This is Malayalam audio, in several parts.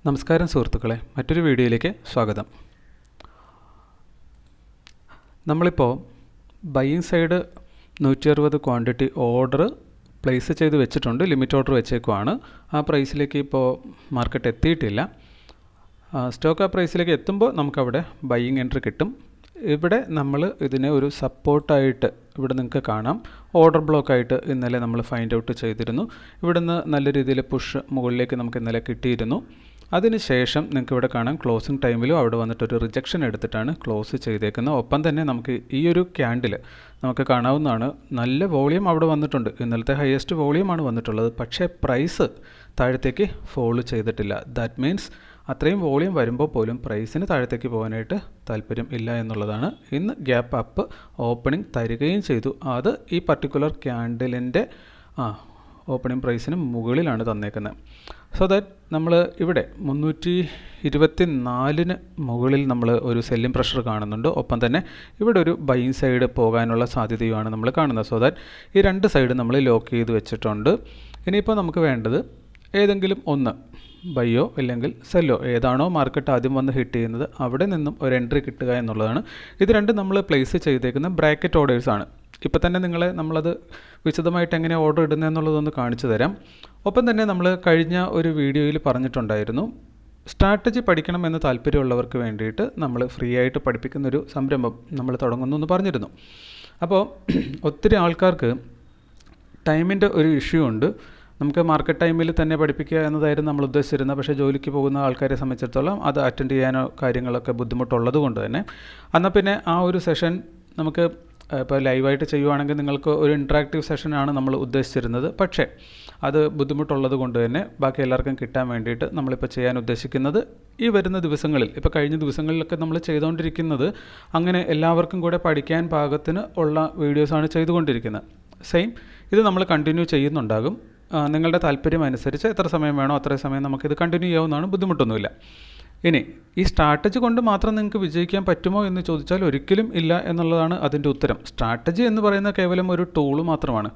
നമസ്കാരം സുഹൃത്തുക്കളെ, മറ്റൊരു വീഡിയോയിലേക്ക് സ്വാഗതം. നമ്മളിപ്പോൾ buying side 160 quantity order place ചെയ്ത് വെച്ചിട്ടുണ്ട്. ലിമിറ്റ് ഓർഡർ വെച്ചേക്കുവാണ്. ആ പ്രൈസിലേക്ക് ഇപ്പോൾ മാർക്കറ്റ് എത്തിയിട്ടില്ല. സ്റ്റോക്ക് ആ പ്രൈസിലേക്ക് എത്തുമ്പോൾ നമുക്കവിടെ ബൈയിങ് എൻട്രി കിട്ടും. ഇവിടെ നമ്മൾ ഇതിനെ ഒരു സപ്പോർട്ടായിട്ട് ഇവിടെ നിങ്ങൾക്ക് കാണാം, ഓർഡർ ബ്ലോക്കായിട്ട് ഇന്നലെ നമ്മൾ ഫൈൻഡ് ഔട്ട് ചെയ്തിരുന്നു. ഇവിടുന്ന് നല്ല രീതിയിൽ പുഷ് മുകളിലേക്ക് നമുക്ക് ഇന്നലെ കിട്ടിയിരുന്നു. അതിനുശേഷം നിങ്ങൾക്ക് ഇവിടെ കാണാം ക്ലോസിംഗ് ടൈമിലും അവിടെ വന്നിട്ടൊരു റിജക്ഷൻ എടുത്തിട്ടാണ് ക്ലോസ് ചെയ്തേക്കുന്നത്. ഒപ്പം തന്നെ നമുക്ക് ഈ ഒരു ക്യാൻഡിൽ നമുക്ക് കാണാവുന്നതാണ്, നല്ല വോളിയം അവിടെ വന്നിട്ടുണ്ട്. ഇന്നലത്തെ ഹയസ്റ്റ് വോളിയമാണ് വന്നിട്ടുള്ളത്. പക്ഷേ പ്രൈസ് താഴത്തേക്ക് ഫോളോ ചെയ്തിട്ടില്ല. ദാറ്റ് മീൻസ് അത്രയും വോളിയം വരുമ്പോൾ പോലും പ്രൈസിന് താഴത്തേക്ക് പോകാനായിട്ട് താല്പര്യം ഇല്ല എന്നുള്ളതാണ്. ഇന്ന് ഗ്യാപ്പ് അപ്പ് ഓപ്പണിംഗ് തരികയും ചെയ്തു. അത് ഈ പർട്ടിക്കുലർ ക്യാൻഡിലിൻ്റെ ഓപ്പണിംഗ് പ്രൈസിന് മുകളിലാണ് തന്നേക്കുന്നത്. സോ ദാറ്റ് നമ്മൾ ഇവിടെ 324 മുകളിൽ നമ്മൾ ഒരു സെല്ലിംഗ് പ്രഷർ കാണുന്നുണ്ട്. ഒപ്പം തന്നെ ഇവിടെ ഒരു ബൈയിങ് സൈഡ് പോകാനുള്ള സാധ്യതയുമാണ് നമ്മൾ കാണുന്നത്. സോ ദാറ്റ് ഈ രണ്ട് സൈഡ് നമ്മൾ ലോക്ക് ചെയ്ത് വെച്ചിട്ടുണ്ട്. ഇനിയിപ്പോൾ നമുക്ക് വേണ്ടത് ഏതെങ്കിലും ഒന്ന് ബൈയോ അല്ലെങ്കിൽ സെല്ലോ, ഏതാണോ മാർക്കറ്റ് ആദ്യം വന്ന് ഹിറ്റ് ചെയ്യുന്നത് അവിടെ നിന്നും ഒരു എൻട്രി കിട്ടുക എന്നുള്ളതാണ്. ഇത് രണ്ടും നമ്മൾ പ്ലേസ് ചെയ്തേക്കുന്ന ബ്രാക്കറ്റ് ഓർഡേഴ്സാണ്. ഇപ്പോൾ തന്നെ നമ്മളത് വിശദമായിട്ട് എങ്ങനെ ഓർഡർ ഇടുന്നത് എന്നുള്ളതൊന്ന് കാണിച്ചു തരാം. ഒപ്പം തന്നെ നമ്മൾ കഴിഞ്ഞ ഒരു വീഡിയോയിൽ പറഞ്ഞിട്ടുണ്ടായിരുന്നു, സ്ട്രാറ്റജി പഠിക്കണം എന്ന് താല്പര്യമുള്ളവർക്ക് വേണ്ടിയിട്ട് നമ്മൾ ഫ്രീ ആയിട്ട് പഠിപ്പിക്കുന്നൊരു സംരംഭം നമ്മൾ തുടങ്ങുന്നു എന്ന് പറഞ്ഞിരുന്നു. അപ്പോൾ ഒത്തിരി ആൾക്കാർക്ക് ടൈമിൻ്റെ ഒരു ഇഷ്യൂ ഉണ്ട്. നമുക്ക് മാർക്കറ്റ് ടൈമിൽ തന്നെ പഠിപ്പിക്കുക എന്നതായിരുന്നു നമ്മൾ ഉദ്ദേശിച്ചിരുന്നത്. പക്ഷേ ജോലിക്ക് പോകുന്ന ആൾക്കാരെ സംബന്ധിച്ചിടത്തോളം അത് അറ്റൻഡ് ചെയ്യാനോ കാര്യങ്ങളൊക്കെ ബുദ്ധിമുട്ടുള്ളത് കൊണ്ട് തന്നെ എന്നാൽ പിന്നെ ആ ഒരു സെഷൻ നമുക്ക് ഇപ്പോൾ ലൈവായിട്ട് ചെയ്യുവാണെങ്കിൽ നിങ്ങൾക്ക് ഒരു ഇൻട്രാക്റ്റീവ് സെഷനാണ് നമ്മൾ ഉദ്ദേശിച്ചിരുന്നത്. പക്ഷേ അത് ബുദ്ധിമുട്ടുള്ളത് കൊണ്ട് തന്നെ ബാക്കി എല്ലാവർക്കും കിട്ടാൻ വേണ്ടിയിട്ട് നമ്മളിപ്പോൾ ചെയ്യാൻ ഉദ്ദേശിക്കുന്നത് ഈ വരുന്ന ദിവസങ്ങളിൽ, ഇപ്പോൾ കഴിഞ്ഞ ദിവസങ്ങളിലൊക്കെ നമ്മൾ ചെയ്തുകൊണ്ടിരിക്കുന്നത് അങ്ങനെ എല്ലാവർക്കും കൂടെ പഠിക്കാൻ പാകത്തിന് ഉള്ള വീഡിയോസാണ് ചെയ്തുകൊണ്ടിരിക്കുന്നത്. സെയിം ഇത് നമ്മൾ കണ്ടിന്യൂ ചെയ്യുന്നുണ്ടാകും. നിങ്ങളുടെ താല്പര്യം അനുസരിച്ച് എത്ര സമയം വേണോ അത്രയും സമയം നമുക്കിത് കണ്ടിന്യൂ ചെയ്യാവുന്നതാണ്, ബുദ്ധിമുട്ടൊന്നുമില്ല. ഇനി ഈ സ്ട്രാറ്റജി കൊണ്ട് മാത്രം നിങ്ങൾക്ക് വിജയിക്കാൻ പറ്റുമോ എന്ന് ചോദിച്ചാൽ ഒരിക്കലും ഇല്ല എന്നുള്ളതാണ് അതിൻ്റെ ഉത്തരം. സ്ട്രാറ്റജി എന്ന് പറയുന്നത് കേവലം ഒരു ടൂള് മാത്രമാണ്.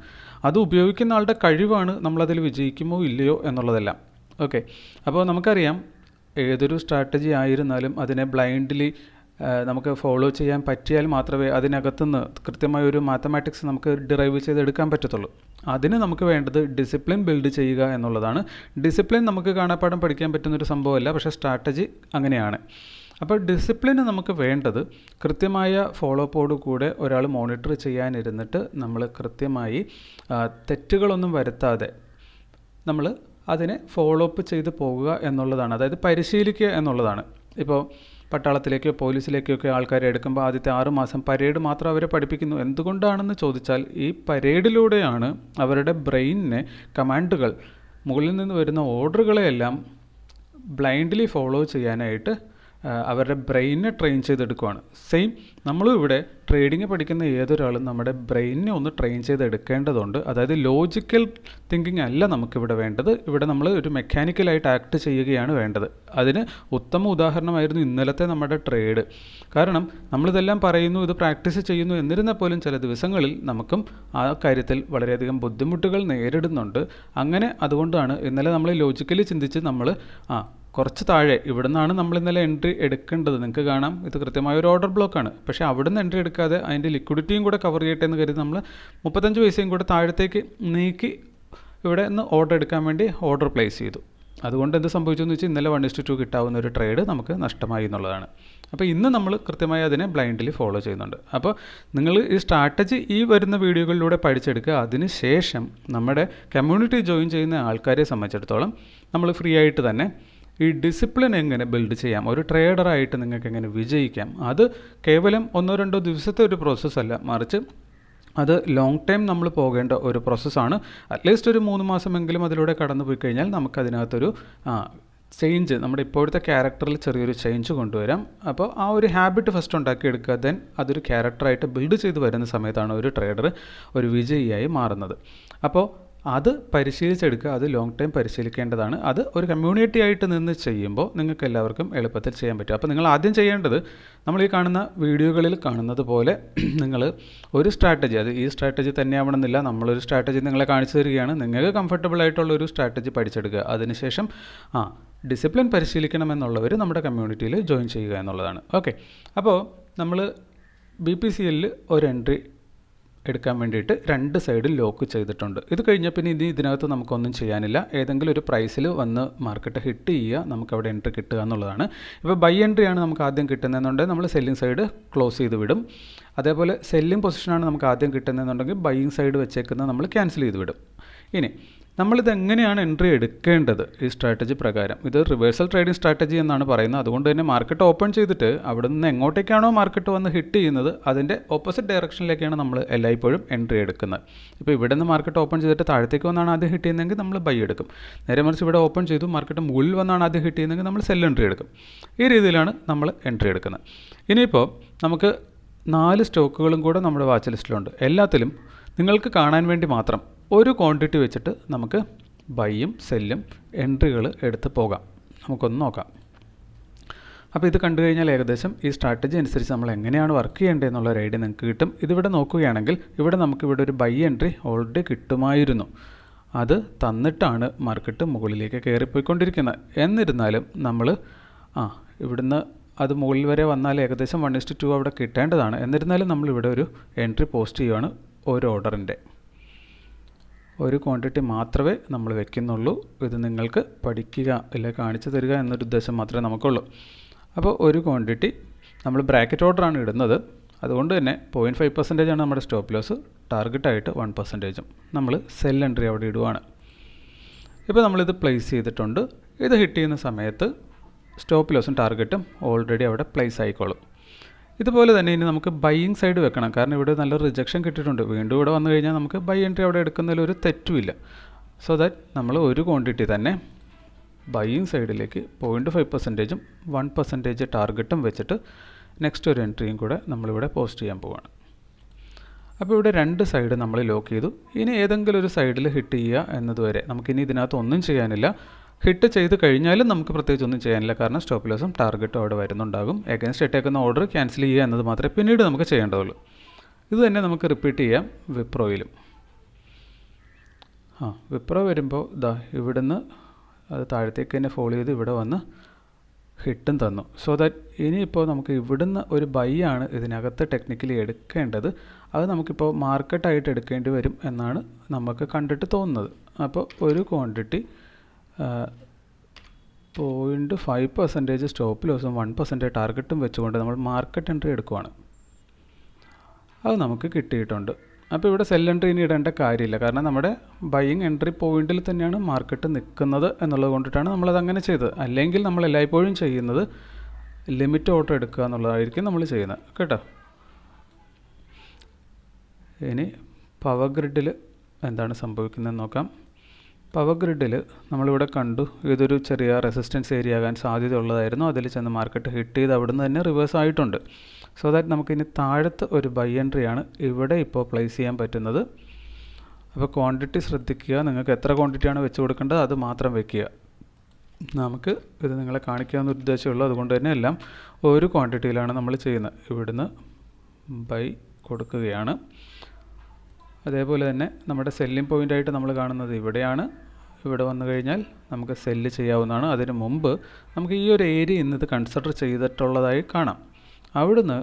അത് ഉപയോഗിക്കുന്ന ആളുടെ കഴിവാണ് നമ്മളതിൽ വിജയിക്കുമോ ഇല്ലയോ എന്നുള്ളതെല്ലാം. ഓക്കെ, അപ്പോൾ നമുക്കറിയാം ഏതൊരു സ്ട്രാറ്റജി ആയിരുന്നാലും അതിനെ ബ്ലൈൻഡ്ലി നമുക്ക് ഫോളോ ചെയ്യാൻ പറ്റിയാൽ മാത്രമേ അതിനകത്തുനിന്ന് കൃത്യമായ ഒരു മാത്തമാറ്റിക്സ് നമുക്ക് ഡിറൈവ് ചെയ്തെടുക്കാൻ പറ്റത്തുള്ളൂ. അതിന് നമുക്ക് വേണ്ടത് ഡിസിപ്ലിൻ ബിൽഡ് ചെയ്യുക എന്നുള്ളതാണ്. ഡിസിപ്ലിൻ നമുക്ക് കാണാപ്പാഠം പഠിക്കാൻ പറ്റുന്നൊരു സംഭവമല്ല, പക്ഷേ സ്ട്രാറ്റജി അങ്ങനെയാണ്. അപ്പോൾ ഡിസിപ്ലിന് നമുക്ക് വേണ്ടത് കൃത്യമായ ഫോളോ അപ്പോട് കൂടെ ഒരാൾ മോണിറ്റർ ചെയ്യാനിരുന്നിട്ട് നമ്മൾ കൃത്യമായി തെറ്റുകളൊന്നും വരുത്താതെ നമ്മൾ അതിനെ ഫോളോ അപ്പ് ചെയ്ത് പോകുക എന്നുള്ളതാണ്. അതായത് പരിശീലിക്കുക എന്നുള്ളതാണ്. ഇപ്പോൾ പട്ടാളത്തിലേക്കോ പോലീസിലേക്കോ ഒക്കെ ആൾക്കാരെ എടുക്കുമ്പോൾ ആദ്യത്തെ 6 മാസം പരേഡ് മാത്രം അവരെ പഠിപ്പിക്കുന്നു. എന്തുകൊണ്ടാണെന്ന് ചോദിച്ചാൽ ഈ പരേഡിലൂടെയാണ് അവരുടെ ബ്രെയിനിനെ കമാൻഡുകൾ, മുകളിൽ നിന്ന് വരുന്ന ഓർഡറുകളെയെല്ലാം ബ്ലൈൻഡ്ലി ഫോളോ ചെയ്യാനായിട്ട് അവരുടെ ബ്രെയിനെ ട്രെയിൻ ചെയ്തെടുക്കുകയാണ്. സെയിം നമ്മളും ഇവിടെ ട്രേഡിങ് പഠിക്കുന്ന ഏതൊരാളും നമ്മുടെ ബ്രെയിനെ ഒന്ന് ട്രെയിൻ ചെയ്തെടുക്കേണ്ടതുണ്ട്. അതായത് ലോജിക്കൽ തിങ്കിങ് അല്ല നമുക്കിവിടെ വേണ്ടത്. ഇവിടെ നമ്മൾ ഒരു മെക്കാനിക്കലായിട്ട് ആക്ട് ചെയ്യുകയാണ് വേണ്ടത്. അതിന് ഉത്തമ ഉദാഹരണമായിരുന്നു ഇന്നലത്തെ നമ്മുടെ ട്രേഡ്. കാരണം നമ്മളിതെല്ലാം പറയുന്നു, ഇത് പ്രാക്ടീസ് ചെയ്യുന്നു, എന്നിരുന്നാൽ പോലും ചില ദിവസങ്ങളിൽ നമുക്കും ആ കാര്യത്തിൽ വളരെയധികം ബുദ്ധിമുട്ടുകൾ നേരിടുന്നുണ്ട്. അങ്ങനെ അതുകൊണ്ടാണ് ഇന്നലെ നമ്മൾ ലോജിക്കലി ചിന്തിച്ച് നമ്മൾ കുറച്ച് താഴെ ഇവിടെ നിന്നാണ് നമ്മൾ ഇന്നലെ എൻട്രി എടുക്കേണ്ടത്. നിങ്ങൾക്ക് കാണാം ഇത് കൃത്യമായ ഒരു ഓർഡർ ബ്ലോക്കാണ്. പക്ഷേ അവിടെ നിന്ന് എൻട്രി എടുക്കാതെ അതിൻ്റെ ലിക്വിഡിറ്റിയും കൂടെ കവർ ചെയ്യട്ടെ എന്ന് കരുതി നമ്മൾ 35 പൈസയും കൂടെ താഴത്തേക്ക് നീക്കി ഇവിടെ നിന്ന് ഓർഡർ എടുക്കാൻ വേണ്ടി ഓർഡർ പ്ലേസ് ചെയ്തു. അതുകൊണ്ട് എന്ത് സംഭവിച്ചു എന്ന് വെച്ചാൽ ഇന്നലെ 1:2 കിട്ടാവുന്ന ഒരു ട്രേഡ് നമുക്ക് നഷ്ടമായി എന്നുള്ളതാണ്. അപ്പോൾ ഇന്ന് നമ്മൾ കൃത്യമായി അതിനെ ബ്ലൈൻഡ്ലി ഫോളോ ചെയ്യുന്നുണ്ട്. അപ്പോൾ നിങ്ങൾ ഈ സ്ട്രാറ്റജി ഈ വരുന്ന വീഡിയോകളിലൂടെ പഠിച്ചെടുക്കുക. അതിനുശേഷം നമ്മുടെ കമ്മ്യൂണിറ്റി ജോയിൻ ചെയ്യുന്ന ആൾക്കാരെ സംബന്ധിച്ചിടത്തോളം നമ്മൾ ഫ്രീ ആയിട്ട് തന്നെ ഈ ഡിസിപ്ലിൻ എങ്ങനെ ബിൽഡ് ചെയ്യാം, ഒരു ട്രേഡറായിട്ട് നിങ്ങൾക്ക് എങ്ങനെ വിജയിക്കാം, അത് കേവലം 1-2 ദിവസത്തെ ഒരു പ്രോസസ്സല്ല, മറിച്ച് അത് ലോങ് ടൈം നമ്മൾ പോകേണ്ട ഒരു പ്രോസസ്സാണ്. അറ്റ്ലീസ്റ്റ് ഒരു 3 മാസമെങ്കിലും അതിലൂടെ കടന്നു പോയി കഴിഞ്ഞാൽ നമുക്കതിനകത്തൊരു ചേഞ്ച്, നമ്മുടെ ഇപ്പോഴത്തെ ക്യാരക്ടറിൽ ചെറിയൊരു ചേഞ്ച് കൊണ്ടുവരാം. അപ്പോൾ ആ ഒരു ഹാബിറ്റ് ഫസ്റ്റ് ഉണ്ടാക്കിയെടുക്കുക. ദെൻ അതൊരു ക്യാരക്ടറായിട്ട് ബിൽഡ് ചെയ്ത് വരുന്ന സമയത്താണ് ഒരു ട്രേഡർ ഒരു വിജയിയായി മാറുന്നത്. അപ്പോൾ അത് പരിശീലിച്ചെടുക്കുക. അത് ലോങ് ടൈം പരിശീലിക്കേണ്ടതാണ്. അത് ഒരു കമ്മ്യൂണിറ്റി ആയിട്ട് നിന്ന് ചെയ്യുമ്പോൾ നിങ്ങൾക്ക് എല്ലാവർക്കും എളുപ്പത്തിൽ ചെയ്യാൻ പറ്റും. അപ്പോൾ നിങ്ങൾ ആദ്യം ചെയ്യേണ്ടത് നമ്മൾ ഈ കാണുന്ന വീഡിയോകളിൽ കാണുന്നത് പോലെ നിങ്ങൾ ഒരു സ്ട്രാറ്റജി, അത് ഈ സ്ട്രാറ്റജി തന്നെ ആവണമെന്നില്ല, നമ്മളൊരു സ്ട്രാറ്റജി നിങ്ങളെ കാണിച്ചു തരികയാണ്. നിങ്ങൾക്ക് കംഫർട്ടബിൾ ആയിട്ടുള്ള ഒരു സ്ട്രാറ്റജി പഠിച്ചെടുക്കുക. അതിനുശേഷം ഡിസിപ്ലിൻ പരിശീലിക്കണമെന്നുള്ളവർ നമ്മുടെ കമ്മ്യൂണിറ്റിയിൽ ജോയിൻ ചെയ്യുക എന്നുള്ളതാണ്. ഓക്കെ, അപ്പോൾ നമ്മൾ BPCL ഒരു എൻട്രി എടുക്കാൻ വേണ്ടിയിട്ട് 2 സൈഡിൽ ലോക്ക് ചെയ്തിട്ടുണ്ട്. ഇത് കഴിഞ്ഞാൽ പിന്നെ ഇതിനകത്ത് നമുക്കൊന്നും ചെയ്യാനില്ല. ഏതെങ്കിലും ഒരു പ്രൈസിൽ വന്ന് മാർക്കറ്റ് ഹിറ്റ് ചെയ്യുക, നമുക്കവിടെ എൻട്രി കിട്ടുക എന്നുള്ളതാണ്. ഇപ്പോൾ ബൈ എൻട്രിയാണ് നമുക്ക് ആദ്യം കിട്ടുന്നതെന്നുണ്ടെങ്കിൽ നമ്മൾ സെല്ലിംഗ് സൈഡ് ക്ലോസ് ചെയ്ത് വിടും. അതേപോലെ സെല്ലിംഗ് പൊസിഷനാണ് നമുക്ക് ആദ്യം കിട്ടുന്നതെന്നുണ്ടെങ്കിൽ ബൈയിങ് സൈഡ് വെച്ചേക്കുന്നത് നമ്മൾ ക്യാൻസൽ ചെയ്ത് വിടും. ഇനി നമ്മളിത് എങ്ങനെയാണ് എൻട്രി എടുക്കേണ്ടത് ഈ സ്ട്രാറ്റജി പ്രകാരം? ഇത് റിവേഴ്സൽ ട്രേഡിംഗ് സ്ട്രാറ്റജി എന്നാണ് പറയുന്നത്. അതുകൊണ്ട് തന്നെ മാർക്കറ്റ് ഓപ്പൺ ചെയ്തിട്ട് അവിടെ നിന്ന് എങ്ങോട്ടേക്കാണോ മാർക്കറ്റ് വന്ന് ഹിറ്റ് ചെയ്യുന്നത് അതിൻ്റെ ഓപ്പോസിറ്റ് ഡയറക്ഷനിലേക്കാണ് നമ്മൾ എല്ലായ്പ്പോഴും എൻട്രി എടുക്കുന്നത്. ഇപ്പോൾ ഇവിടെ നിന്ന് മാർക്കറ്റ് ഓപ്പൺ ചെയ്തിട്ട് താഴത്തേക്ക് വന്നാണ് ആദ്യം ഹിറ്റ് ചെയ്യുന്നതെങ്കിൽ നമ്മൾ ബൈ എടുക്കും. നേരെ മറിച്ച് ഇവിടെ ഓപ്പൺ ചെയ്തു മാർക്കറ്റ് മുകളിൽ വന്നാണ് ആദ്യം ഹിറ്റ് ചെയ്യുന്നതെങ്കിൽ നമ്മൾ സെൽ എൻട്രി എടുക്കും. ഈ രീതിയിലാണ് നമ്മൾ എൻട്രി എടുക്കുന്നത്. ഇനിയിപ്പോൾ നമുക്ക് 4 സ്റ്റോക്കുകളും കൂടെ നമ്മുടെ വാച്ച് ലിസ്റ്റിലുണ്ട്. എല്ലാത്തിലും നിങ്ങൾക്ക് കാണാൻ വേണ്ടി മാത്രം ഒരു ക്വാണ്ടിറ്റി വെച്ചിട്ട് നമുക്ക് ബൈയും സെല്ലും എൻട്രികൾ എടുത്ത് പോകാം. നമുക്കൊന്ന് നോക്കാം. അപ്പോൾ ഇത് കണ്ടു കഴിഞ്ഞാൽ ഏകദേശം ഈ സ്ട്രാറ്റജി അനുസരിച്ച് നമ്മൾ എങ്ങനെയാണ് വർക്ക് ചെയ്യേണ്ടത് എന്നുള്ള ഒരു ഐഡിയ നിങ്ങൾക്ക് കിട്ടും. ഇതിവിടെ നോക്കുകയാണെങ്കിൽ ഇവിടെ നമുക്കിവിടെ ഒരു ബൈ എൻട്രി ഓൾറെഡി കിട്ടുമായിരുന്നു. അത് തന്നിട്ടാണ് മാർക്കറ്റ് മുകളിലേക്ക് കയറിപ്പോയിക്കൊണ്ടിരിക്കുന്നത്. എന്നിരുന്നാലും നമ്മൾ ഇവിടുന്ന് അത് മുകളിൽ വരെ വന്നാൽ ഏകദേശം 1:2 അവിടെ കിട്ടേണ്ടതാണ്. എന്നിരുന്നാലും നമ്മളിവിടെ ഒരു എൻട്രി പോസ്റ്റ് ചെയ്യുകയാണ്. ഒരു ഓർഡറിൻ്റെ ഒരു ക്വാണ്ടിറ്റി മാത്രമേ നമ്മൾ വെക്കുന്നുള്ളൂ. ഇത് നിങ്ങൾക്ക് പഠിക്കുക അല്ലെ കാണിച്ചു തരിക എന്നൊരു ഉദ്ദേശം മാത്രമേ നമുക്കുള്ളൂ. അപ്പോൾ ഒരു ക്വാണ്ടിറ്റി നമ്മൾ ബ്രാക്കറ്റ് ഓർഡറാണ് ഇടുന്നത്. അതുകൊണ്ട് തന്നെ 0.5% ആണ് നമ്മുടെ സ്റ്റോപ്പ് ലോസ്. ടാർഗറ്റായിട്ട് 1%ഉം നമ്മൾ സെൽ എൻട്രി അവിടെ ഇടുവാണ്. ഇപ്പോൾ നമ്മളിത് പ്ലേസ് ചെയ്തിട്ടുണ്ട്. ഇത് ഹിറ്റ് ചെയ്യുന്ന സമയത്ത് സ്റ്റോപ്പ് ലോസും ടാർഗറ്റും ഓൾറെഡി അവിടെ പ്ലേസ് ആയിക്കോളും. ഇതുപോലെ തന്നെ ഇനി നമുക്ക് ബൈയിങ് സൈഡ് വെക്കണം. കാരണം ഇവിടെ നല്ല റിജക്ഷൻ കിട്ടിയിട്ടുണ്ട്. വീണ്ടും ഇവിടെ വന്നു കഴിഞ്ഞാൽ നമുക്ക് ബൈ എൻട്രി അവിടെ എടുക്കുന്നതിൽ ഒരു തെറ്റുമില്ല. സോ ദാറ്റ് നമ്മൾ ഒരു ക്വാണ്ടിറ്റി തന്നെ ബൈയിങ് സൈഡിലേക്ക് 0.5%ഉം 1% ടാർഗറ്റും വെച്ചിട്ട് നെക്സ്റ്റ് ഒരു എൻട്രിയും കൂടെ നമ്മളിവിടെ പോസ്റ്റ് ചെയ്യാൻ പോവുകയാണ്. അപ്പോൾ ഇവിടെ 2 സൈഡ് നമ്മൾ ലോക്ക് ചെയ്തു. ഇനി ഏതെങ്കിലും ഒരു സൈഡിൽ ഹിറ്റ് ചെയ്യുക എന്നതുവരെ നമുക്കിനി ഇതിനകത്ത് ഒന്നും ചെയ്യാനില്ല. ഹിറ്റ് ചെയ്ത് കഴിഞ്ഞാലും നമുക്ക് പ്രത്യേകിച്ച് ഒന്നും ചെയ്യാനില്ല. കാരണം സ്റ്റോപ്പ് ലോസും ടാർഗറ്റും അവിടെ വരുന്നുണ്ടാകും. എഗൻസ്റ്റ് ഇട്ടേക്കുന്ന ഓർഡർ ക്യാൻസൽ ചെയ്യുക എന്നത് മാത്രമേ പിന്നീട് നമുക്ക് ചെയ്യേണ്ടതുള്ളൂ. ഇത് തന്നെ നമുക്ക് റിപ്പീറ്റ് ചെയ്യാം വിപ്രോയിലും. വിപ്രോ വരുമ്പോൾ ഇവിടുന്ന് അത് താഴത്തേക്ക് തന്നെ ഫോളോ ചെയ്ത് ഇവിടെ വന്ന് ഹിറ്റും തന്നു. സോ ദാറ്റ് ഇനിയിപ്പോൾ നമുക്ക് ഇവിടുന്ന് ഒരു ബൈ ആണ് ഇതിനകത്ത് ടെക്നിക്കലി എടുക്കേണ്ടത്. അത് നമുക്കിപ്പോൾ മാർക്കറ്റായിട്ട് എടുക്കേണ്ടി വരും എന്നാണ് നമുക്ക് കണ്ടിട്ട് തോന്നുന്നത്. അപ്പോൾ ഒരു ക്വാണ്ടിറ്റി 0.5% സ്റ്റോപ്പ് ലോസും 1% ടാർഗറ്റും വെച്ചുകൊണ്ട് നമ്മൾ മാർക്കറ്റ് എൻട്രി എടുക്കുവാണ്. അത് നമുക്ക് കിട്ടിയിട്ടുണ്ട്. അപ്പോൾ ഇവിടെ സെൽ എൻട്രി ഇനി ഇടേണ്ട കാര്യമില്ല. കാരണം നമ്മുടെ ബൈയിങ് എൻട്രി പോയിന്റിൽ തന്നെയാണ് മാർക്കറ്റ് നിൽക്കുന്നത് എന്നുള്ളത് കൊണ്ടിട്ടാണ് നമ്മളത് അങ്ങനെ ചെയ്തത്. അല്ലെങ്കിൽ നമ്മൾ എല്ലായ്പ്പോഴും ചെയ്യുന്നത് ലിമിറ്റ് ഓർഡർ എടുക്കുക എന്നുള്ളതായിരിക്കും നമ്മൾ ചെയ്യുന്നത് കേട്ടോ. ഇനി പവർ ഗ്രിഡിൽ എന്താണ് സംഭവിക്കുന്നതെന്ന് നോക്കാം. പവർ ഗ്രിഡിൽ നമ്മളിവിടെ കണ്ടു ഇതൊരു ചെറിയ റെസിസ്റ്റൻസ് ഏരിയ ആകാൻ സാധ്യത ഉള്ളതായിരുന്നു. അതിൽ ചെന്ന് മാർക്കറ്റ് ഹിറ്റ് ചെയ്ത് അവിടുന്ന് തന്നെ റിവേഴ്സ് ആയിട്ടുണ്ട്. സോ ദാറ്റ് നമുക്കിനി താഴത്ത് ഒരു ബൈ എൻട്രിയാണ് ഇവിടെ ഇപ്പോൾ പ്ലേസ് ചെയ്യാൻ പറ്റുന്നത്. അപ്പോൾ ക്വാണ്ടിറ്റി ശ്രദ്ധിക്കുക. നിങ്ങൾക്ക് എത്ര ക്വാണ്ടിറ്റിയാണ് വെച്ച് കൊടുക്കേണ്ടത് അത് മാത്രം വെക്കുക. നമുക്ക് ഇത് നിങ്ങളെ കാണിക്കാമെന്ന് ഉദ്ദേശമുള്ളൂ. അതുകൊണ്ട് തന്നെ എല്ലാം ഒരു ക്വാണ്ടിറ്റിയിലാണ് നമ്മൾ ചെയ്യുന്നത്. ഇവിടുന്ന് ബൈ കൊടുക്കുകയാണ്. അതേപോലെ തന്നെ നമ്മുടെ സെല്ലിംഗ് പോയിൻ്റായിട്ട് നമ്മൾ കാണുന്നത് ഇവിടെയാണ്. ഇവിടെ വന്നു കഴിഞ്ഞാൽ നമുക്ക് സെല്ല് ചെയ്യാവുന്നതാണ്. അതിന് മുമ്പ് നമുക്ക് ഈ ഒരു ഏരിയ ഇന്നത് കൺസിഡർ ചെയ്തിട്ടുള്ളതായി കാണാം. അവിടുന്ന്